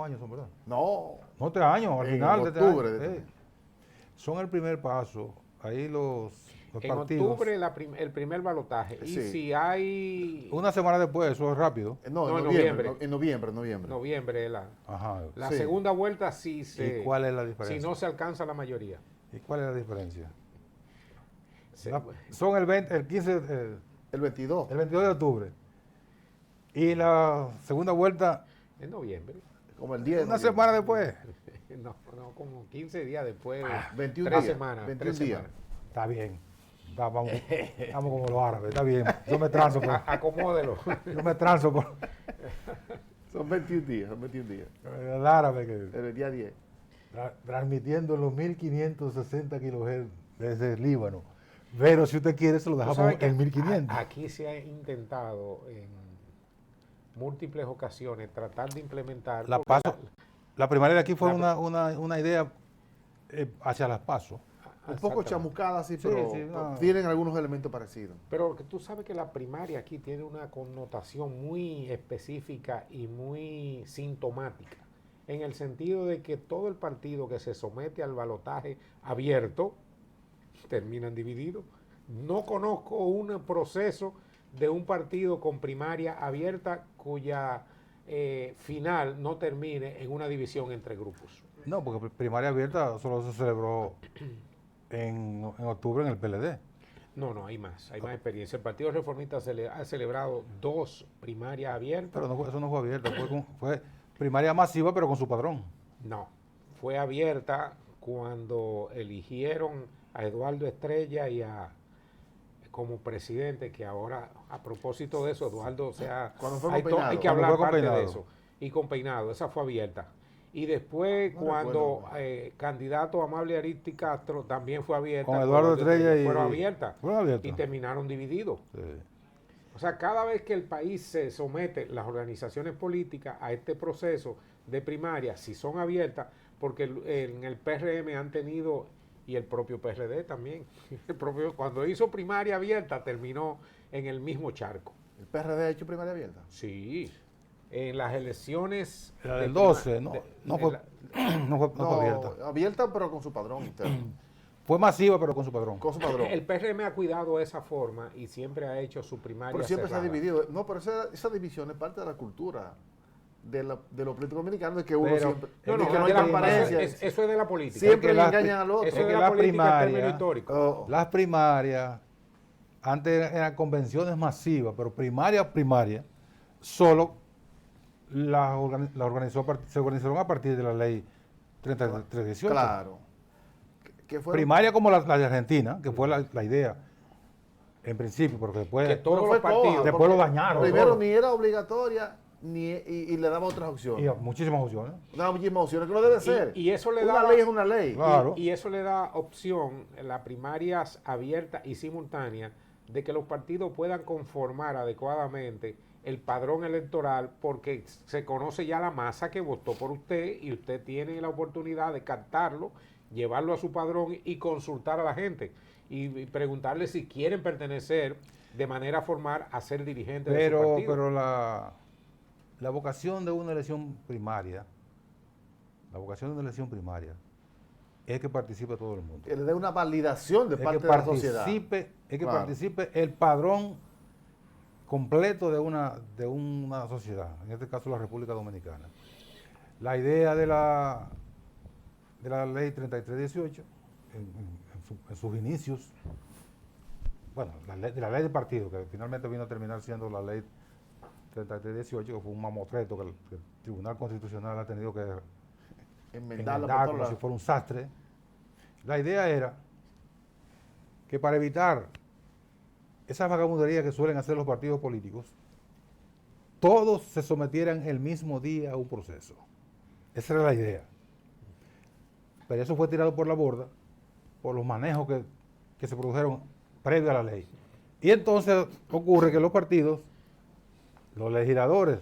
Speaker 1: año, son, ¿verdad?
Speaker 2: No,
Speaker 1: No, este año, al
Speaker 2: En
Speaker 1: final de este
Speaker 2: octubre
Speaker 1: año.
Speaker 2: de este
Speaker 1: Sí. Son el primer paso. Ahí los
Speaker 3: En
Speaker 1: partidos.
Speaker 3: octubre el primer balotaje. Y
Speaker 2: Sí.
Speaker 3: si hay
Speaker 1: Una semana después, eso es rápido.
Speaker 2: no,
Speaker 3: No,
Speaker 2: en
Speaker 3: en
Speaker 2: noviembre.
Speaker 3: noviembre.
Speaker 2: En noviembre.
Speaker 3: noviembre,
Speaker 1: Ajá.
Speaker 3: la
Speaker 2: Sí.
Speaker 3: segunda vuelta sí
Speaker 1: ¿Y cuál es la
Speaker 3: si
Speaker 1: diferencia?
Speaker 3: no se alcanza la mayoría.
Speaker 1: ¿Y cuál es la diferencia?
Speaker 3: Se-
Speaker 1: Son el 20, el 15,
Speaker 2: El 22.
Speaker 1: el 22 de octubre. Y la segunda vuelta,
Speaker 3: en noviembre.
Speaker 2: Como el 10. de
Speaker 1: una
Speaker 2: noviembre.
Speaker 1: semana después.
Speaker 3: No, como 15 días después.
Speaker 2: 21
Speaker 3: 3
Speaker 2: días.
Speaker 3: semanas.
Speaker 2: 21
Speaker 3: 3
Speaker 2: días.
Speaker 3: semanas.
Speaker 1: Está bien. Vamos como los árabes, está bien. Yo me transo por.
Speaker 3: Acomódelo.
Speaker 1: Yo me transo por
Speaker 2: Son 21 días. Son 21 días.
Speaker 1: el árabe que
Speaker 2: El día 10.
Speaker 1: transmitiendo los 1560 kilohertz desde el Líbano. Pero si usted quiere, se lo
Speaker 3: Tú
Speaker 1: dejamos
Speaker 3: sabes que
Speaker 1: en 1500.
Speaker 3: Aquí se ha intentado en múltiples ocasiones tratar de implementar.
Speaker 1: La
Speaker 3: porque
Speaker 1: PASO, la primaria de aquí fue
Speaker 3: la-
Speaker 1: una idea hacia las PASO.
Speaker 2: Un poco
Speaker 3: Exactamente.
Speaker 2: chamuscada, sí,
Speaker 1: Sí,
Speaker 2: pero
Speaker 1: sí, no.
Speaker 2: tienen algunos elementos parecidos.
Speaker 3: Pero que tú sabes que la primaria aquí tiene una connotación muy específica y muy sintomática, en el sentido de que todo el partido que se somete al balotaje abierto terminan divididos. No conozco un proceso de un partido con primaria abierta cuya final no termine en una división entre grupos.
Speaker 1: No, porque primaria abierta solo se celebró en octubre en el PLD.
Speaker 3: No, hay más experiencia. El Partido Reformista ha celebrado 2 primarias abiertas.
Speaker 1: Pero eso no fue abierta, fue primaria masiva, pero con su padrón.
Speaker 3: No, fue abierta cuando eligieron a Eduardo Estrella como presidente, que ahora, a propósito de eso, Eduardo,
Speaker 2: Cuando fue
Speaker 3: hay,
Speaker 2: con Peinado.
Speaker 3: hay que
Speaker 1: Cuando
Speaker 3: hablar
Speaker 1: fue con
Speaker 3: parte de
Speaker 1: Peinado.
Speaker 3: eso. Y con Peinado, esa fue abierta. Y después,
Speaker 2: No
Speaker 3: cuando
Speaker 2: recuerdo.
Speaker 3: Candidato Amable Aristi Castro también fue abierta.
Speaker 1: Con Eduardo Estrella y-
Speaker 3: fueron abiertas.
Speaker 1: Fueron abiertas.
Speaker 3: Y terminaron divididos.
Speaker 1: Sí.
Speaker 3: O sea, cada vez que el país se somete, las organizaciones políticas, a este proceso de primaria, si son abiertas, porque en el PRM han tenido, y el propio PRD también, cuando hizo primaria abierta, terminó en el mismo charco.
Speaker 2: ¿El PRD ha hecho primaria abierta?
Speaker 3: Sí, en las elecciones...
Speaker 1: La
Speaker 3: de
Speaker 1: del
Speaker 3: prima-
Speaker 1: 12,
Speaker 3: de-
Speaker 1: no
Speaker 3: de
Speaker 1: fue,
Speaker 3: la-
Speaker 1: no fue abierta.
Speaker 2: abierta, pero con su padrón interno.
Speaker 1: Fue masiva, pero con su padrón.
Speaker 2: Con su padrón.
Speaker 3: El PRM ha cuidado esa forma y siempre ha hecho su primaria
Speaker 2: Pero siempre se ha
Speaker 3: cerrada.
Speaker 2: dividido. No, pero esa división es parte de la cultura de los políticos dominicanos, de que uno
Speaker 1: Pero-
Speaker 2: siempre...
Speaker 3: No,
Speaker 2: de
Speaker 3: no,
Speaker 2: que no hay
Speaker 3: de la-
Speaker 2: transparencia.
Speaker 3: eso es de la política.
Speaker 2: Siempre
Speaker 1: Es que
Speaker 2: le
Speaker 1: la-
Speaker 2: engañan al otro.
Speaker 3: Eso es
Speaker 1: que
Speaker 3: de la
Speaker 1: la
Speaker 3: política en
Speaker 1: primaria-
Speaker 3: términos históricos.
Speaker 2: Oh,
Speaker 1: Las primarias, antes eran convenciones masivas, pero primaria, solo se organizaron a partir de la ley 3318.
Speaker 2: claro. Que fueron-
Speaker 1: Primaria como la de Argentina, que fue la idea en principio, porque después,
Speaker 3: Que todos
Speaker 2: no
Speaker 3: los
Speaker 2: fue toda,
Speaker 3: partidos.
Speaker 1: después
Speaker 2: porque
Speaker 1: lo dañaron.
Speaker 2: Primero
Speaker 1: todo.
Speaker 2: ni era obligatoria y le daba otras
Speaker 1: Y
Speaker 2: opciones.
Speaker 1: muchísimas opciones.
Speaker 2: Daba muchísimas opciones, que no debe ser.
Speaker 3: Y eso le
Speaker 2: una
Speaker 3: daba-
Speaker 2: ley es una ley.
Speaker 1: Claro.
Speaker 3: Y eso le da opción en las primarias abiertas y simultáneas de que los partidos puedan conformar adecuadamente el padrón electoral porque se conoce ya la masa que votó por usted y usted tiene la oportunidad de captarlo, llevarlo a su padrón y consultar a la gente y preguntarle si quieren pertenecer de manera formal a ser dirigentes de su
Speaker 1: Pero,
Speaker 3: partido.
Speaker 1: pero la vocación de una elección primaria, es que participe todo el mundo.
Speaker 2: Que le dé una validación de
Speaker 1: Es
Speaker 2: parte
Speaker 1: que
Speaker 2: de la sociedad.
Speaker 1: participe
Speaker 2: Claro.
Speaker 1: el padrón completo de una sociedad, en este caso la República Dominicana. La idea de la ley 3318, en sus inicios, bueno, de la ley de partido, que finalmente vino a terminar siendo la ley 3318, que fue un mamotreto que el Tribunal Constitucional ha tenido que
Speaker 2: Enmendarla por
Speaker 1: enmendar
Speaker 2: todos
Speaker 1: como si
Speaker 2: lados.
Speaker 1: fuera un sastre. La idea era que para evitar esas vagabunderías que suelen hacer los partidos políticos, todos se sometieran el mismo día a un proceso. Esa era la idea. Pero eso fue tirado por la borda por los manejos que se produjeron previo a la ley. Y entonces ocurre que los partidos, los legisladores,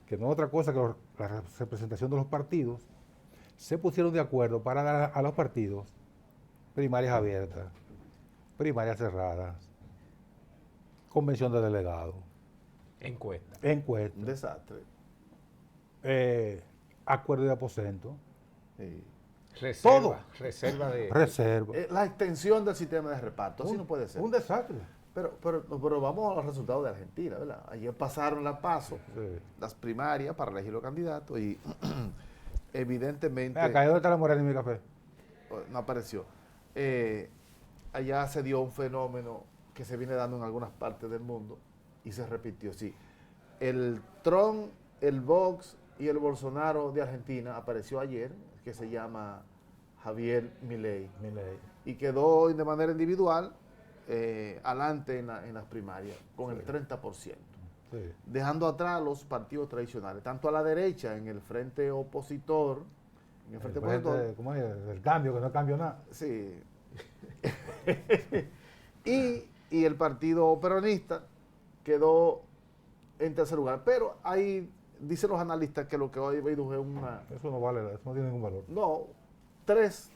Speaker 1: que no es otra cosa que la representación de los partidos, se pusieron de acuerdo para dar a los partidos primarias abiertas, primarias cerradas, convención de delegados,
Speaker 3: Encuesta.
Speaker 2: Un
Speaker 1: encuestas,
Speaker 2: desastre.
Speaker 1: acuerdo de aposento,
Speaker 2: Sí.
Speaker 3: Reserva,
Speaker 1: Todo.
Speaker 3: reserva de...
Speaker 1: reserva.
Speaker 2: La extensión del sistema de reparto, así no puede ser.
Speaker 1: Un desastre.
Speaker 2: Pero vamos a los resultados de Argentina, ¿verdad? Ayer pasaron la PASO,
Speaker 1: Sí.
Speaker 2: las primarias para elegir los candidatos y evidentemente
Speaker 1: Acá, ¿dónde está la morena en mi café?
Speaker 2: no apareció. Allá se dio un fenómeno que se viene dando en algunas partes del mundo y se repitió, sí. El Trump, el Vox y el Bolsonaro de Argentina apareció ayer, que se llama Javier Milei, y quedó de manera individual adelante en las primarias con el 30%,
Speaker 1: Sí.
Speaker 2: dejando atrás los partidos tradicionales, tanto a la derecha en el frente opositor, en el frente opositor,
Speaker 1: ¿Cómo es? El cambio, que no cambió nada.
Speaker 2: sí, y el partido peronista quedó en tercer lugar, pero ahí dicen los analistas que lo que hoy ha habido es
Speaker 1: Eso no vale, eso no tiene ningún valor.
Speaker 2: tres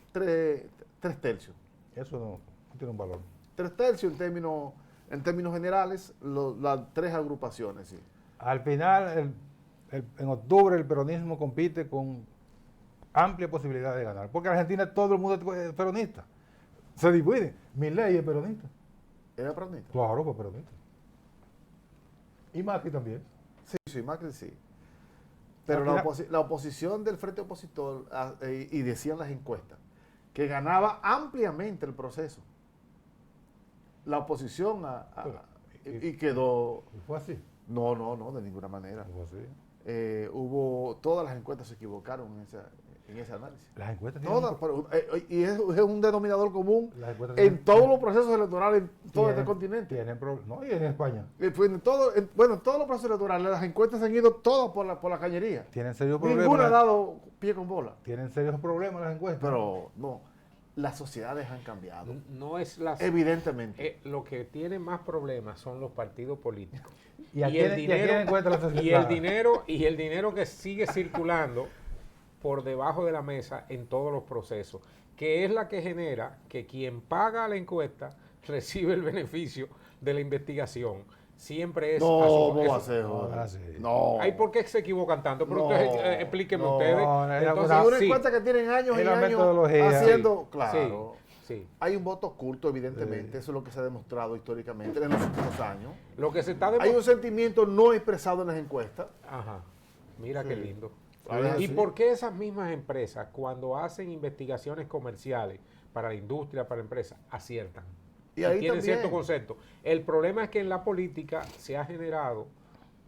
Speaker 2: tercios.
Speaker 1: Eso no tiene un valor.
Speaker 2: 3 tercios en términos generales, las tres agrupaciones, sí.
Speaker 1: Al final, en octubre, el peronismo compite con amplia posibilidad de ganar. Porque en Argentina todo el mundo es peronista. Se divide. Milei es peronista.
Speaker 2: ¿Era peronista?
Speaker 1: Claro, pues peronista. Y Macri también.
Speaker 2: Sí, Macri sí. Pero
Speaker 1: Al final-
Speaker 2: la oposición del frente opositor, y decían las encuestas, que ganaba ampliamente el proceso. La oposición y quedó...
Speaker 1: Y fue así.
Speaker 2: No, de ninguna manera.
Speaker 1: Fue así.
Speaker 2: Todas las encuestas se equivocaron en ese análisis.
Speaker 1: Las encuestas tienen
Speaker 2: Todas,
Speaker 1: un-
Speaker 2: pero, y es un denominador común
Speaker 1: las encuestas
Speaker 2: en
Speaker 1: tienen-
Speaker 2: todos los procesos electorales en todo este
Speaker 1: tienen-
Speaker 2: continente.
Speaker 1: No, y en España.
Speaker 2: Pues en todos los procesos electorales las encuestas se han ido todas por la cañería.
Speaker 1: Tienen serios
Speaker 2: Ninguna ha
Speaker 1: problemas.
Speaker 2: dado pie con bola.
Speaker 1: Tienen serios problemas las encuestas.
Speaker 2: Pero no, las sociedades han cambiado.
Speaker 3: No es la...
Speaker 2: Evidentemente.
Speaker 3: Lo que tiene más problemas son los partidos políticos.
Speaker 1: ¿Y a quién encuentra la sociedad?
Speaker 3: Y el dinero que sigue circulando por debajo de la mesa en todos los procesos, que es la que genera que quien paga la encuesta recibe el beneficio de la investigación. Siempre es...
Speaker 2: No,
Speaker 3: a su-
Speaker 2: ¿cómo va a
Speaker 3: eso-
Speaker 2: ser?
Speaker 1: no,
Speaker 2: joder?
Speaker 1: así.
Speaker 2: No.
Speaker 3: Ay, ¿por qué se equivocan tanto? Pero
Speaker 2: No,
Speaker 3: ustedes explíquenme
Speaker 2: no,
Speaker 3: ustedes.
Speaker 1: no, era
Speaker 3: Entonces,
Speaker 1: una-
Speaker 2: Una
Speaker 3: sí,
Speaker 2: encuesta que tienen años y
Speaker 1: Es la
Speaker 2: años
Speaker 1: metodología.
Speaker 2: haciendo,
Speaker 3: Sí,
Speaker 2: claro.
Speaker 3: Sí.
Speaker 2: Hay un voto oculto, evidentemente, eso es lo que se ha demostrado históricamente en los últimos años.
Speaker 3: Lo que se está
Speaker 2: Hay un
Speaker 3: demostrando...
Speaker 2: sentimiento no expresado en las encuestas.
Speaker 3: Ajá, mira qué lindo.
Speaker 2: Ah,
Speaker 3: ¿Y
Speaker 2: sí.
Speaker 3: por qué esas mismas empresas, cuando hacen investigaciones comerciales para la industria, para la empresa, aciertan?
Speaker 2: Y ahí
Speaker 3: tienen
Speaker 2: también.
Speaker 3: cierto concepto. El problema es que en la política se ha generado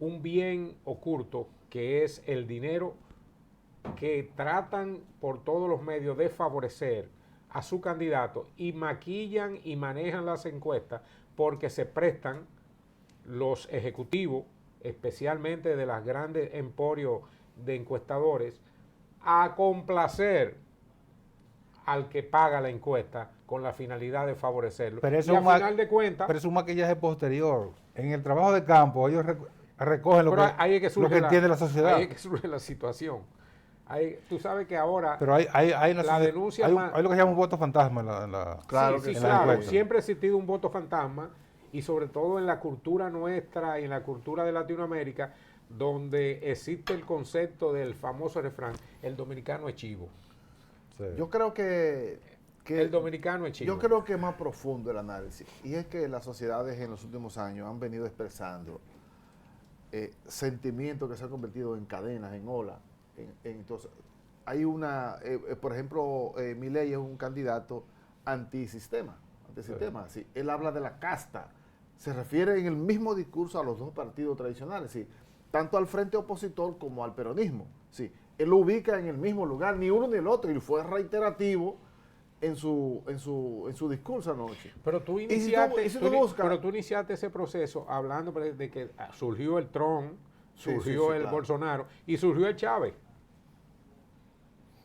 Speaker 3: un bien oculto, que es el dinero que tratan por todos los medios de favorecer a su candidato y maquillan y manejan las encuestas porque se prestan los ejecutivos, especialmente de las grandes emporios de encuestadores, a complacer al que paga la encuesta con la finalidad de favorecerlo.
Speaker 1: Pero eso
Speaker 3: y
Speaker 1: es
Speaker 3: al
Speaker 1: un
Speaker 3: final de cuentas,
Speaker 1: pero es un maquillaje posterior. En el trabajo de campo, ellos recogen lo
Speaker 3: pero
Speaker 1: que,
Speaker 3: ahí es que
Speaker 1: lo
Speaker 3: surge
Speaker 1: que entiende la sociedad.
Speaker 3: Ahí es que surge la situación. Tú sabes que ahora
Speaker 1: Pero hay
Speaker 3: la denuncia
Speaker 1: hay,
Speaker 3: más...
Speaker 1: hay lo que se llama un voto fantasma en la
Speaker 2: Claro
Speaker 3: sí,
Speaker 2: que
Speaker 3: sí,
Speaker 2: sí.
Speaker 3: claro.
Speaker 1: encuesta.
Speaker 3: Siempre ha existido un voto fantasma y sobre todo en la cultura nuestra y en la cultura de Latinoamérica, donde existe el concepto del famoso refrán, el dominicano es chivo.
Speaker 1: Sí.
Speaker 2: Yo creo que
Speaker 3: El dominicano es chivo.
Speaker 2: yo creo que es más profundo el análisis. Y es que las sociedades en los últimos años han venido expresando sentimientos que se han convertido en cadenas, en olas. Entonces, hay una, por ejemplo, Milei es un candidato antisistema. Sí. Él habla de la casta. Se refiere en el mismo discurso a los dos partidos tradicionales, sí, tanto al frente opositor como al peronismo. Sí. Él lo ubica en el mismo lugar, ni uno ni el otro, y fue reiterativo en su discurso anoche.
Speaker 3: Pero tú
Speaker 2: Y si
Speaker 3: iniciaste,
Speaker 2: tú buscas-
Speaker 3: pero tú iniciaste ese proceso hablando de que surgió el Trump,
Speaker 2: Sí,
Speaker 3: surgió
Speaker 2: sí,
Speaker 3: el
Speaker 2: claro.
Speaker 3: Bolsonaro y surgió el Chávez.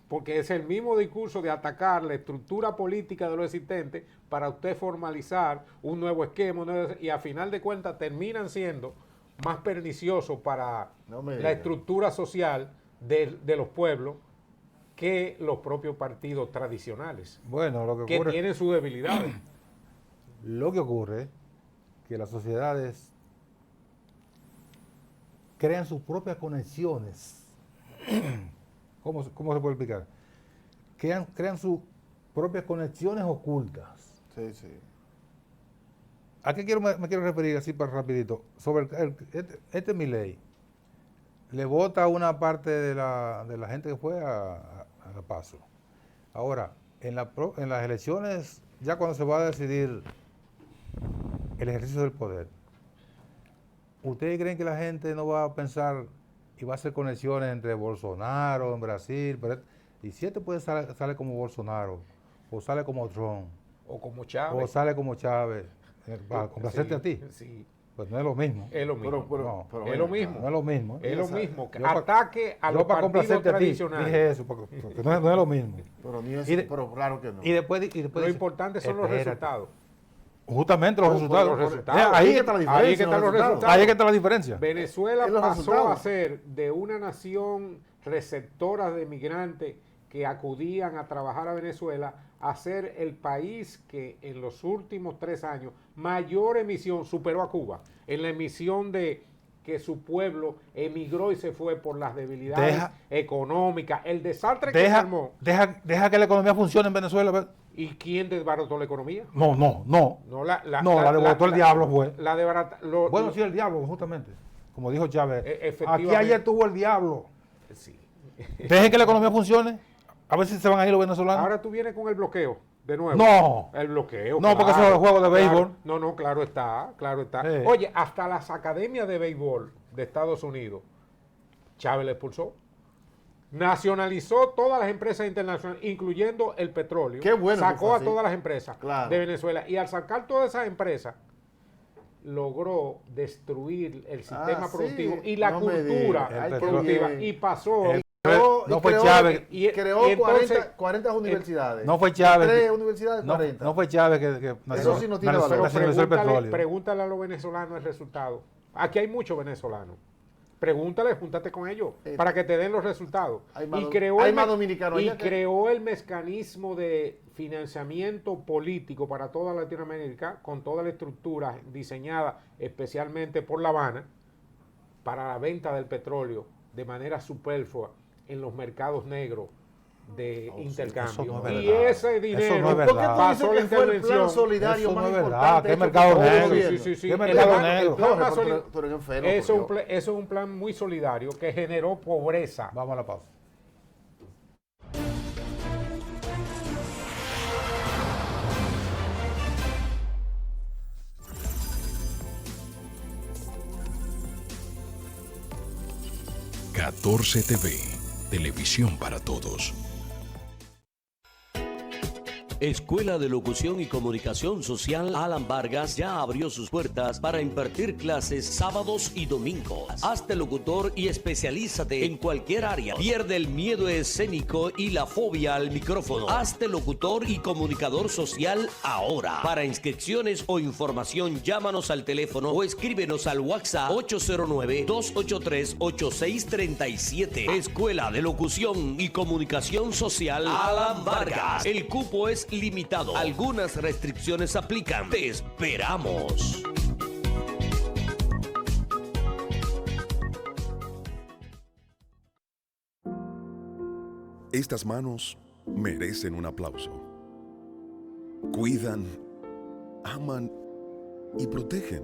Speaker 3: Porque es el mismo discurso de atacar la estructura política de lo existente para usted formalizar un nuevo esquema, y a final de cuentas terminan siendo más perniciosos para
Speaker 2: No me
Speaker 3: la
Speaker 2: digas.
Speaker 3: estructura social de los pueblos que los propios partidos tradicionales,
Speaker 1: Bueno,
Speaker 3: que tienen sus debilidades.
Speaker 1: lo que ocurre es que las sociedades crean sus propias conexiones. ¿Cómo se puede explicar? Crean sus propias conexiones ocultas.
Speaker 2: Sí, sí.
Speaker 1: ¿A qué me quiero referir así para rapidito? Sobre este Milei. Le vota a una parte de la gente que fue a La Paso. Ahora, en las elecciones, ya cuando se va a decidir el ejercicio del poder, ¿ustedes creen que la gente no va a pensar y va a hacer conexiones entre Bolsonaro en Brasil? Y si este puede sale como Bolsonaro, o sale como Trump,
Speaker 3: O como Chávez.
Speaker 1: o sale como Chávez, para complacerte a ti,
Speaker 3: Sí,
Speaker 1: pues no es lo mismo.
Speaker 3: es lo mismo.
Speaker 1: No,
Speaker 2: pero
Speaker 3: es
Speaker 2: ven
Speaker 3: lo
Speaker 2: acá.
Speaker 3: mismo.
Speaker 1: no es lo mismo.
Speaker 3: Es lo
Speaker 2: Esa-
Speaker 3: mismo.
Speaker 1: yo pa-
Speaker 3: Ataque a los
Speaker 1: Yo para
Speaker 3: partidos
Speaker 1: complacerte a ti
Speaker 3: tradicionales.
Speaker 1: dije eso, porque no es lo mismo.
Speaker 2: Pero, ni es,
Speaker 1: Y de-
Speaker 2: pero claro que no.
Speaker 1: Y después
Speaker 3: Lo
Speaker 1: dice,
Speaker 3: importante son los
Speaker 1: espérate.
Speaker 3: resultados.
Speaker 1: Justamente los
Speaker 3: Por
Speaker 1: resultados.
Speaker 3: los resultados.
Speaker 1: Ahí
Speaker 2: Ahí está la diferencia.
Speaker 3: Ahí es que están los resultados.
Speaker 1: ahí es que está la diferencia.
Speaker 3: Venezuela
Speaker 2: Es los
Speaker 3: pasó
Speaker 2: resultados.
Speaker 3: a ser de una nación receptora de migrantes que acudían a trabajar a Venezuela a ser el país que en los últimos 3 años mayor emisión superó a Cuba en la emisión de que su pueblo emigró y se fue por las debilidades
Speaker 1: Deja-
Speaker 3: económicas, el desastre que se
Speaker 1: Deja,
Speaker 3: armó.
Speaker 1: deja que la economía funcione en Venezuela. ¿Ver?
Speaker 3: ¿Y quién desbarató la economía?
Speaker 1: No.
Speaker 3: No, la
Speaker 1: desbarató el diablo fue.
Speaker 3: La desbarata,
Speaker 1: Bueno, sí, el diablo, justamente. Como dijo Chávez.
Speaker 3: Efectivamente.
Speaker 1: Aquí ayer tuvo el diablo.
Speaker 3: sí.
Speaker 1: Dejen que la economía funcione. A ver si se van a ir los venezolanos.
Speaker 3: Ahora tú vienes con el bloqueo, de nuevo.
Speaker 1: No.
Speaker 3: El bloqueo.
Speaker 1: No, porque eso es el juego de béisbol.
Speaker 3: No, claro está, claro está.
Speaker 1: Sí.
Speaker 3: Oye, hasta las academias de béisbol de Estados Unidos, Chávez le expulsó. Nacionalizó todas las empresas internacionales, incluyendo el petróleo.
Speaker 2: Qué bueno que
Speaker 3: Sacó
Speaker 2: fue
Speaker 3: a
Speaker 2: así.
Speaker 3: todas las empresas
Speaker 2: Claro.
Speaker 3: de Venezuela. Y al sacar todas esas empresas, logró destruir el sistema
Speaker 2: sí.
Speaker 3: productivo y la
Speaker 2: No me
Speaker 3: cultura
Speaker 2: digas.
Speaker 1: Ay, qué
Speaker 3: productiva.
Speaker 2: bien.
Speaker 3: Y pasó...
Speaker 1: No fue Chávez.
Speaker 2: Creó
Speaker 3: y entonces-
Speaker 2: 40 universidades.
Speaker 1: No fue Chávez.
Speaker 2: 3 universidades,
Speaker 1: No,
Speaker 2: 40.
Speaker 1: no fue Chávez que
Speaker 2: Eso sí no tiene valor.
Speaker 3: Pero
Speaker 1: nacionalizó el petróleo.
Speaker 3: pregúntale a los venezolanos el resultado. Aquí hay muchos venezolanos. Pregúntale, júntate con ellos para que te den los resultados.
Speaker 2: Hay más
Speaker 3: Y
Speaker 2: do-
Speaker 3: creó
Speaker 2: hay
Speaker 3: el
Speaker 2: más
Speaker 3: me-
Speaker 2: dominicanos
Speaker 3: y
Speaker 2: allá que-
Speaker 3: creó el mecanismo de financiamiento político para toda Latinoamérica, con toda la estructura diseñada especialmente por La Habana para la venta del petróleo de manera superflua en los mercados negros de
Speaker 1: sí,
Speaker 3: intercambio.
Speaker 1: eso no es
Speaker 3: Y
Speaker 1: verdad.
Speaker 3: ese dinero
Speaker 1: Eso no es
Speaker 2: ¿Por qué
Speaker 1: verdad.
Speaker 2: tú dices
Speaker 3: pasó la
Speaker 2: que fue el plan
Speaker 3: intervención.
Speaker 2: solidario
Speaker 1: Eso
Speaker 2: más
Speaker 1: no es verdad.
Speaker 2: importante
Speaker 1: ¿Qué
Speaker 2: hecho
Speaker 1: mercado
Speaker 2: por todo el
Speaker 1: negro?
Speaker 2: gobierno?
Speaker 3: Sí.
Speaker 1: ¿Qué
Speaker 3: El
Speaker 1: mercado
Speaker 3: plan-
Speaker 1: negro?
Speaker 3: el plan
Speaker 2: Jorge,
Speaker 3: más
Speaker 2: pero
Speaker 3: soli-
Speaker 2: tú eres enfermo,
Speaker 3: eso
Speaker 2: por Dios.
Speaker 3: es un plan muy solidario que generó pobreza.
Speaker 1: Vamos a la pausa.
Speaker 5: Catorce TV, televisión para todos.
Speaker 8: Escuela de Locución y Comunicación Social Alan Vargas ya abrió sus puertas para impartir clases sábados y domingos. Hazte locutor y especialízate en cualquier área. Pierde el miedo escénico y la fobia al micrófono. Hazte locutor y comunicador social ahora. Para inscripciones o información, llámanos al teléfono o escríbenos al WhatsApp 809-283-8637. Escuela de Locución y Comunicación Social Alan Vargas. El cupo es limitado. Algunas restricciones aplican. Te esperamos.
Speaker 7: Estas manos merecen un aplauso. Cuidan, aman y protegen.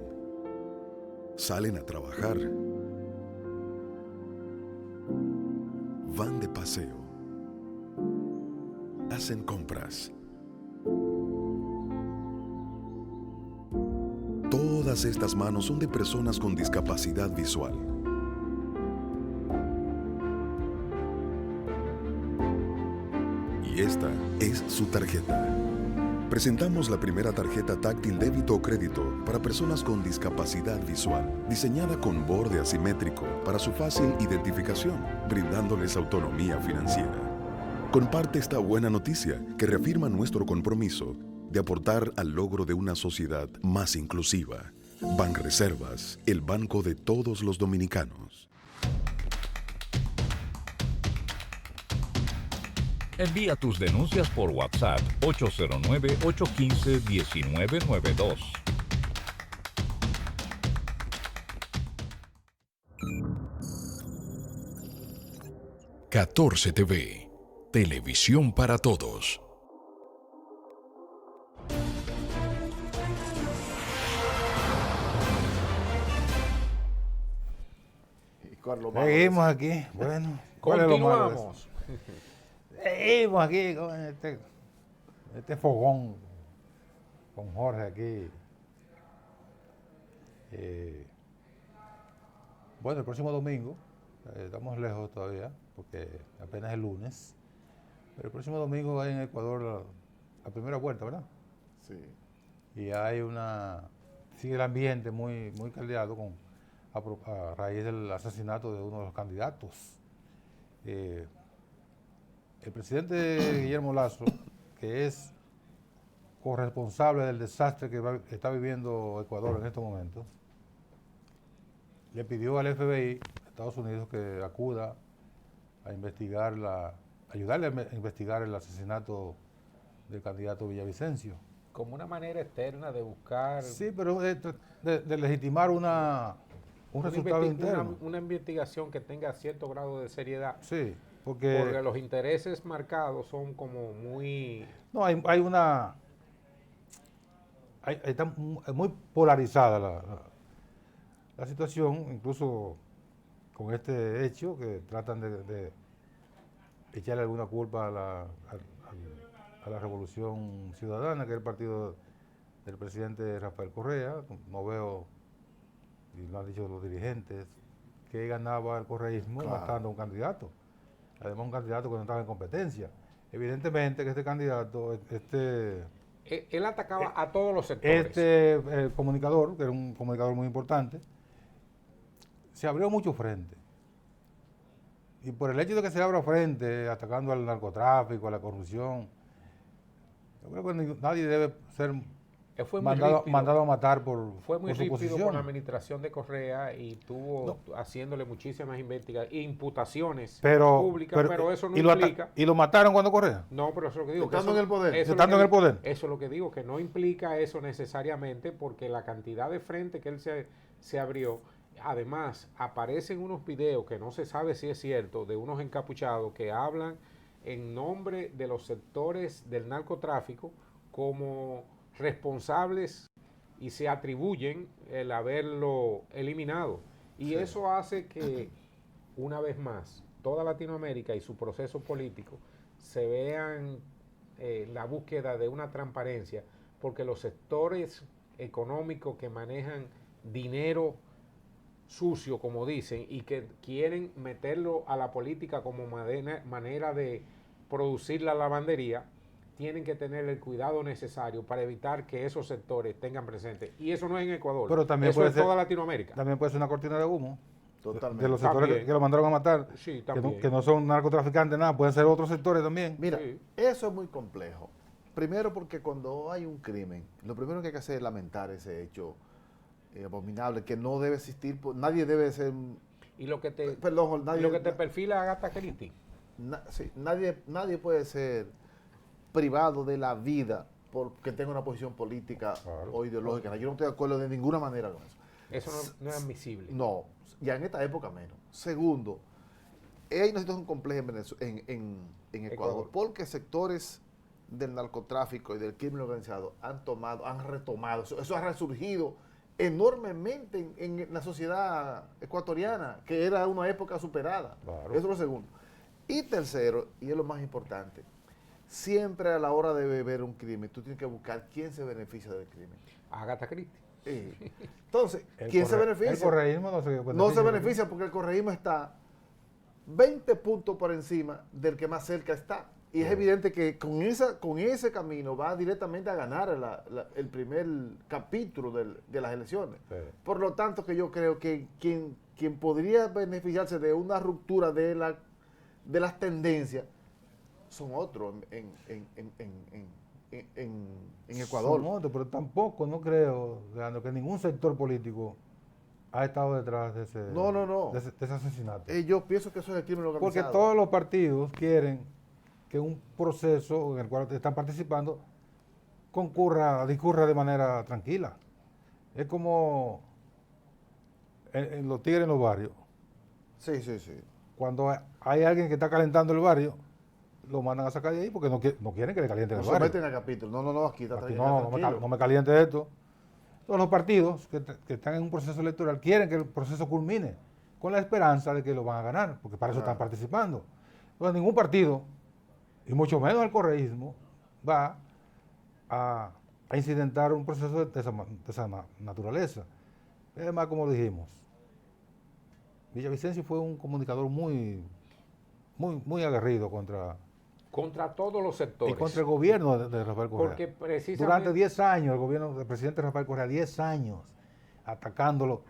Speaker 7: Salen a trabajar. Van de paseo. Hacen compras. Todas estas manos son de personas con discapacidad visual. Y esta es su tarjeta. Presentamos la primera tarjeta táctil débito o crédito para personas con discapacidad visual, diseñada con borde asimétrico para su fácil identificación, brindándoles autonomía financiera. Comparte esta buena noticia que reafirma nuestro compromiso de aportar al logro de una sociedad más inclusiva. Banreservas, el banco de todos los dominicanos.
Speaker 9: Envía tus denuncias por WhatsApp 809-815-1992.
Speaker 5: Catorce TV, televisión para todos.
Speaker 2: Y Carlos Mago
Speaker 1: Seguimos aquí. Bueno, ¿cuál es lo malo de eso?
Speaker 3: Continuamos.
Speaker 1: Seguimos aquí con este fogón con Jorge aquí. Bueno, el próximo domingo, estamos lejos todavía, porque apenas es el lunes, pero el próximo domingo hay en Ecuador la primera vuelta, ¿verdad?
Speaker 2: Sí.
Speaker 1: Y hay sigue el ambiente muy, muy caldeado a raíz del asesinato de uno de los candidatos. El presidente Guillermo Lasso, que es corresponsable del desastre que está viviendo Ecuador en estos momentos, le pidió al FBI de Estados Unidos que acuda a ayudarle a investigar el asesinato del candidato Villavicencio.
Speaker 3: Como una manera externa de buscar
Speaker 1: Sí, pero de legitimar un resultado interno.
Speaker 3: una investigación que tenga cierto grado de seriedad.
Speaker 1: Sí,
Speaker 3: Porque los intereses marcados son como muy...
Speaker 1: No, está muy polarizada la situación, incluso con este hecho que tratan de echarle alguna culpa a la Revolución Ciudadana, que es el partido del presidente Rafael Correa. No veo, y lo han dicho los dirigentes, que ganaba el correísmo matando a un candidato. Además, un candidato que no estaba en competencia. Evidentemente que este candidato,
Speaker 3: Él atacaba a todos los sectores.
Speaker 1: comunicador, que era un comunicador muy importante, se abrió mucho frente. Y por el hecho de que se abra frente, atacando al narcotráfico, a la corrupción, yo creo que nadie debe ser
Speaker 3: Fue muy
Speaker 1: mandado a matar por
Speaker 3: Fue muy
Speaker 1: por su
Speaker 3: rípido
Speaker 1: posición.
Speaker 3: con la administración de Correa y estuvo haciéndole muchísimas imputaciones públicas, pero eso no implica...
Speaker 1: ¿Y lo mataron cuando Correa?
Speaker 3: No, pero eso es lo que digo.
Speaker 2: Estando en el poder.
Speaker 1: Estando en el poder.
Speaker 3: Eso es lo que digo, que no implica eso necesariamente, porque la cantidad de frente que él se abrió, además aparecen unos videos que no se sabe si es cierto, de unos encapuchados que hablan en nombre de los sectores del narcotráfico como responsables y se atribuyen el haberlo eliminado. Y
Speaker 2: Sí.
Speaker 3: eso hace que, una vez más, toda Latinoamérica y su proceso político se vean la búsqueda de una transparencia, porque los sectores económicos que manejan dinero sucio, como dicen, y que quieren meterlo a la política como manera de producir la lavandería, tienen que tener el cuidado necesario para evitar que esos sectores tengan presente. Y eso no es en Ecuador,
Speaker 1: Pero también
Speaker 3: eso
Speaker 1: puede
Speaker 3: es
Speaker 1: ser-
Speaker 3: toda Latinoamérica.
Speaker 1: También puede ser una cortina de humo.
Speaker 2: Totalmente.
Speaker 1: De los sectores
Speaker 3: También.
Speaker 1: que lo mandaron a matar,
Speaker 3: Sí,
Speaker 1: que
Speaker 3: también.
Speaker 1: no son narcotraficantes, nada, pueden ser otros sectores también.
Speaker 2: Mira,
Speaker 3: Sí.
Speaker 2: eso es muy complejo. Primero porque cuando hay un crimen, lo primero que hay que hacer es lamentar ese hecho abominable, que no debe existir, nadie debe ser,
Speaker 3: Y lo que te,
Speaker 2: perdón, nadie,
Speaker 3: lo que te perfila Agatha Christie.
Speaker 2: sí, nadie puede ser privado de la vida porque tenga una posición política
Speaker 1: Claro.
Speaker 2: o ideológica. Yo no estoy de acuerdo de ninguna manera con eso.
Speaker 3: Eso no es admisible.
Speaker 2: No, ya en esta época menos. Segundo, hay una situación compleja en Ecuador,
Speaker 3: Ecuador.
Speaker 2: porque sectores del narcotráfico y del crimen organizado han retomado, eso ha resurgido enormemente en la sociedad ecuatoriana, que era una época superada.
Speaker 1: Claro.
Speaker 2: Eso es lo segundo. Y tercero, y es lo más importante, siempre a la hora de ver un crimen, tú tienes que buscar quién se beneficia del crimen.
Speaker 3: Agatha Christie.
Speaker 2: Entonces,
Speaker 1: El
Speaker 2: ¿quién se
Speaker 1: corre-
Speaker 2: beneficia?
Speaker 1: El correísmo
Speaker 2: No se beneficia porque el correísmo está 20 puntos por encima del que más cerca está. Y es evidente que con ese camino va directamente a ganar el primer capítulo de las elecciones.
Speaker 1: Sí.
Speaker 2: Por lo tanto, que yo creo que quien podría beneficiarse de una ruptura de las tendencias son otros en Ecuador.
Speaker 1: Son otros, pero tampoco, no creo, Leandro, que ningún sector político ha estado detrás de ese,
Speaker 2: No.
Speaker 1: de ese asesinato.
Speaker 2: Yo pienso que eso es el crimen
Speaker 1: Porque
Speaker 2: organizado.
Speaker 1: todos los partidos quieren que un proceso en el cual están participando discurra de manera tranquila. Es como en los tigres en los barrios.
Speaker 2: Sí.
Speaker 1: Cuando hay alguien que está calentando el barrio, lo mandan a sacar de ahí porque no quieren que le calienten
Speaker 2: No
Speaker 1: el barrio.
Speaker 2: someten al capítulo. No, aquí está
Speaker 1: Aquí
Speaker 2: tranquilo.
Speaker 1: no me caliente esto. Todos los partidos que están en un proceso electoral quieren que el proceso culmine con la esperanza de que lo van a ganar, porque para eso
Speaker 2: Claro.
Speaker 1: están participando. Entonces ningún partido, y mucho menos el correísmo, va a incidentar un proceso de esa naturaleza. Además, como dijimos, Villavicencio fue un comunicador muy aguerrido contra
Speaker 3: Contra todos los sectores.
Speaker 1: y contra el gobierno de Rafael Correa.
Speaker 3: Porque precisamente
Speaker 1: Durante 10 años, el gobierno del presidente Rafael Correa, 10 años atacándolo,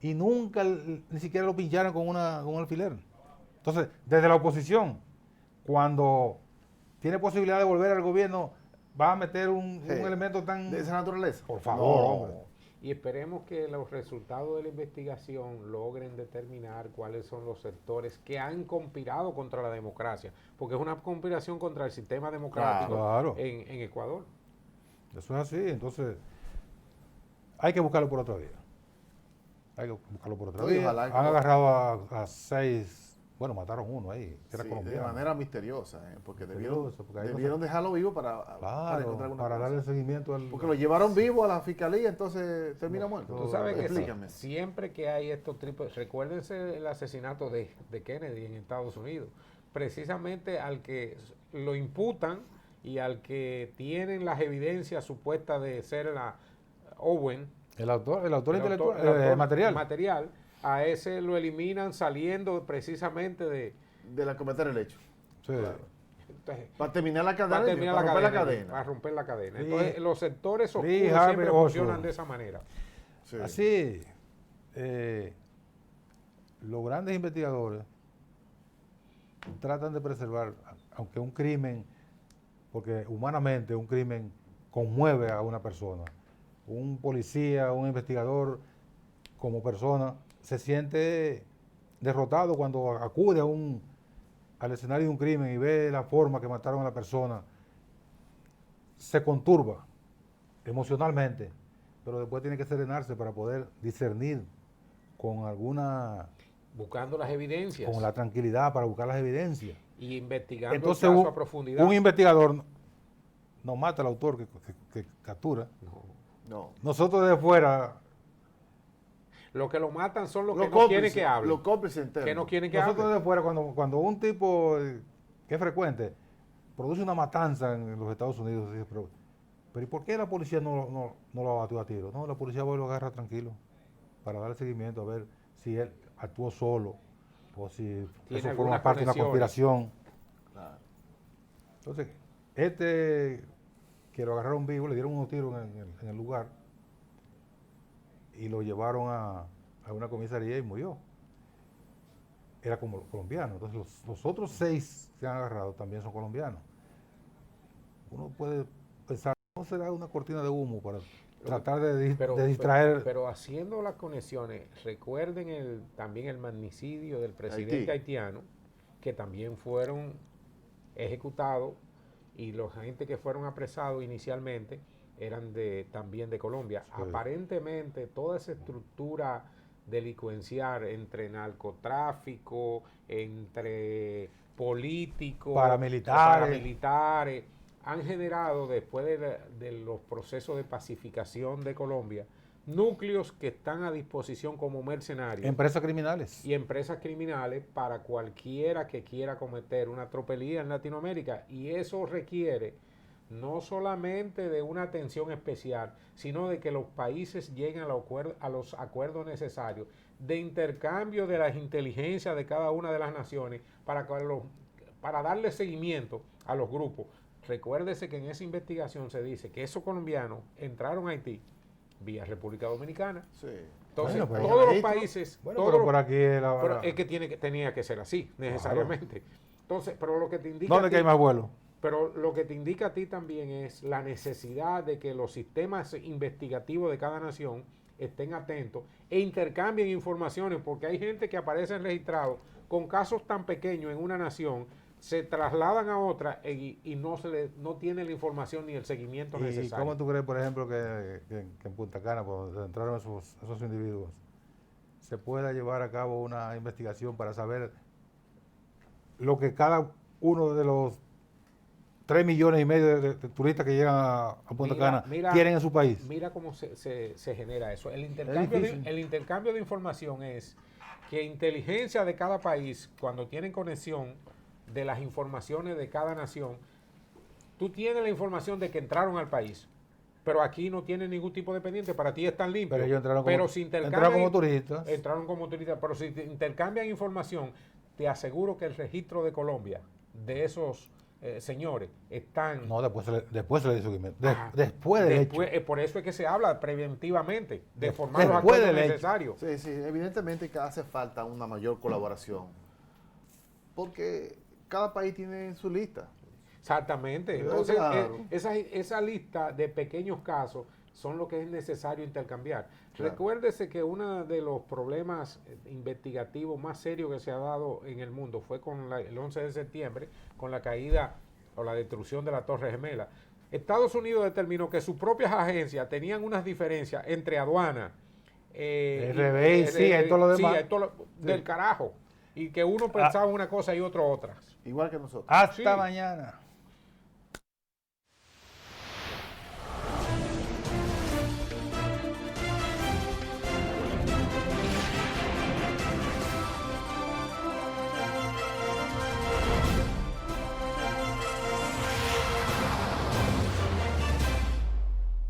Speaker 1: y nunca, ni siquiera lo pincharon con un alfiler. Entonces, desde la oposición, cuando tiene posibilidad de volver al gobierno, va a meter un elemento tan...
Speaker 2: de esa naturaleza.
Speaker 1: Por favor,
Speaker 2: No.
Speaker 1: hombre.
Speaker 3: Y esperemos que los resultados de la investigación logren determinar cuáles son los sectores que han conspirado contra la democracia, porque es una conspiración contra el sistema democrático
Speaker 1: Claro.
Speaker 3: en Ecuador.
Speaker 1: Eso es así, entonces hay que buscarlo por otra vía. Hay que buscarlo por otra
Speaker 2: No, y
Speaker 1: vía.
Speaker 2: ojalá que
Speaker 1: Han
Speaker 2: no.
Speaker 1: agarrado a 6, bueno, mataron uno ahí, que era
Speaker 2: Sí, de
Speaker 1: colombiano.
Speaker 2: manera misteriosa, porque
Speaker 1: Misterioso, porque ahí no
Speaker 2: debieron
Speaker 1: se-
Speaker 2: dejarlo vivo para
Speaker 1: Claro,
Speaker 2: encontrar alguna
Speaker 1: para
Speaker 2: cosa.
Speaker 1: darle seguimiento al...
Speaker 2: Porque lo llevaron vivo a la fiscalía, entonces termina muerto.
Speaker 3: Tú sabes que
Speaker 2: Explícame.
Speaker 3: siempre que hay estos tipos, recuérdense el asesinato de Kennedy en Estados Unidos, precisamente al que lo imputan y al que tienen las evidencias supuestas de ser Owen,
Speaker 1: El autor intelectual,
Speaker 3: el autor
Speaker 1: material.
Speaker 3: a ese lo eliminan saliendo precisamente de...
Speaker 2: De la cometer el hecho.
Speaker 1: Sí.
Speaker 3: entonces,
Speaker 2: Para terminar la cadena.
Speaker 3: para terminar la
Speaker 2: romper
Speaker 3: cadena,
Speaker 2: la cadena.
Speaker 3: para romper la cadena.
Speaker 1: Sí.
Speaker 3: Entonces, los sectores oscuros
Speaker 1: Sí, Harvey
Speaker 3: siempre
Speaker 1: Oswald.
Speaker 3: funcionan de esa manera.
Speaker 2: Sí.
Speaker 1: Así, los grandes investigadores tratan de preservar, aunque un crimen, porque humanamente un crimen conmueve a una persona, un policía, un investigador como persona se siente derrotado cuando acude al escenario de un crimen y ve la forma que mataron a la persona, se conturba emocionalmente, pero después tiene que serenarse para poder discernir con alguna,
Speaker 3: Buscando las evidencias.
Speaker 1: con la tranquilidad para buscar las evidencias.
Speaker 3: Y investigando
Speaker 1: Entonces
Speaker 3: el caso a profundidad.
Speaker 1: un investigador no mata al autor que captura.
Speaker 2: No.
Speaker 1: Nosotros de fuera,
Speaker 3: Lo que lo matan son los
Speaker 2: Los
Speaker 3: que no quieren
Speaker 2: cómplices,
Speaker 3: que hable.
Speaker 2: los cómplices internos.
Speaker 3: Que no quieren que
Speaker 1: nosotros
Speaker 3: hable.
Speaker 1: de fuera cuando un tipo que es frecuente produce una matanza en los Estados Unidos, dice, pero ¿y por qué la policía no lo batió a tiro? No, la policía va y lo agarra tranquilo para darle seguimiento a ver si él actuó solo o si
Speaker 3: Tiene
Speaker 1: eso
Speaker 3: algunas
Speaker 1: forma parte de una
Speaker 3: conexiones.
Speaker 1: conspiración.
Speaker 2: Claro.
Speaker 1: Entonces, que lo agarraron vivo, le dieron unos tiros en el lugar y lo llevaron a una comisaría y murió. Era como colombiano. Entonces, los otros 6 que han agarrado también son colombianos. Uno puede pensar, ¿no será una cortina de humo para tratar de distraer?
Speaker 3: Pero haciendo las conexiones, recuerden también el magnicidio del presidente
Speaker 2: Haití.
Speaker 3: haitiano, que también fueron ejecutados, y los agentes que fueron apresados inicialmente eran también de Colombia.
Speaker 1: Sí.
Speaker 3: Aparentemente toda esa estructura delincuencial entre narcotráfico, entre políticos, paramilitares, han generado después de los procesos de pacificación de Colombia núcleos que están a disposición como mercenarios
Speaker 1: Empresas criminales.
Speaker 3: y empresas criminales para cualquiera que quiera cometer una tropelía en Latinoamérica, y eso requiere no solamente de una atención especial, sino de que los países lleguen a los acuerdos necesarios de intercambio de las inteligencias de cada una de las naciones para darle seguimiento a los grupos. Recuérdese que en esa investigación se dice que esos colombianos entraron a Haití vía República Dominicana.
Speaker 2: Sí.
Speaker 3: Entonces,
Speaker 1: Bueno, pero-
Speaker 3: todos los países...
Speaker 1: Bueno,
Speaker 3: todos
Speaker 1: pero
Speaker 3: los-
Speaker 1: por aquí
Speaker 3: pero es que tenía que ser así, necesariamente. Entonces, pero lo que te indica...
Speaker 1: ¿Dónde
Speaker 3: a
Speaker 1: que hay
Speaker 3: ti-
Speaker 1: más vuelos?
Speaker 3: Pero lo que te indica a ti también es la necesidad de que los sistemas investigativos de cada nación estén atentos e intercambien informaciones, porque hay gente que aparece registrados con casos tan pequeños en una nación, se trasladan a otra y no tiene la información ni el seguimiento
Speaker 1: ¿Y
Speaker 3: necesario.
Speaker 1: cómo tú crees, por ejemplo, que en Punta Cana, cuando entraron esos individuos, se pueda llevar a cabo una investigación para saber lo que cada uno de los 3,5 millones de turistas que llegan a Punta Cana quieren en su país?
Speaker 3: Mira cómo se genera eso. El
Speaker 2: difícil.
Speaker 3: intercambio de información es que inteligencia de cada país, cuando tienen conexión de las informaciones de cada nación, tú tienes la información de que entraron al país, pero aquí no tienen ningún tipo de pendiente, para ti están limpios.
Speaker 1: Pero ellos entraron
Speaker 3: Pero
Speaker 1: como,
Speaker 3: si
Speaker 1: entraron como turistas.
Speaker 3: Entraron como turistas, pero si intercambian información, te aseguro que el registro de Colombia de esos señores están...
Speaker 1: No, después se le dio seguimiento.
Speaker 3: Ah,
Speaker 1: Después del hecho.
Speaker 3: por eso es que se habla preventivamente de formar los
Speaker 1: Después
Speaker 3: acuerdos
Speaker 1: del hecho.
Speaker 3: necesarios.
Speaker 2: Sí, sí, evidentemente que hace falta una mayor colaboración. Porque cada país tiene su lista.
Speaker 3: Exactamente.
Speaker 2: Pero
Speaker 3: Entonces,
Speaker 2: claro.
Speaker 3: esa lista de pequeños casos son lo que es necesario intercambiar.
Speaker 2: Claro.
Speaker 3: Recuérdese que uno de los problemas investigativos más serios que se ha dado en el mundo fue con el 11 de septiembre, con la caída o la destrucción de la Torre Gemela. Estados Unidos determinó que sus propias agencias tenían unas diferencias entre aduanas,
Speaker 1: FBI, CIA y todo lo demás.
Speaker 3: del carajo. Y que uno pensaba una cosa y otro otra.
Speaker 2: Igual que nosotros.
Speaker 1: Hasta
Speaker 3: Sí.
Speaker 1: mañana.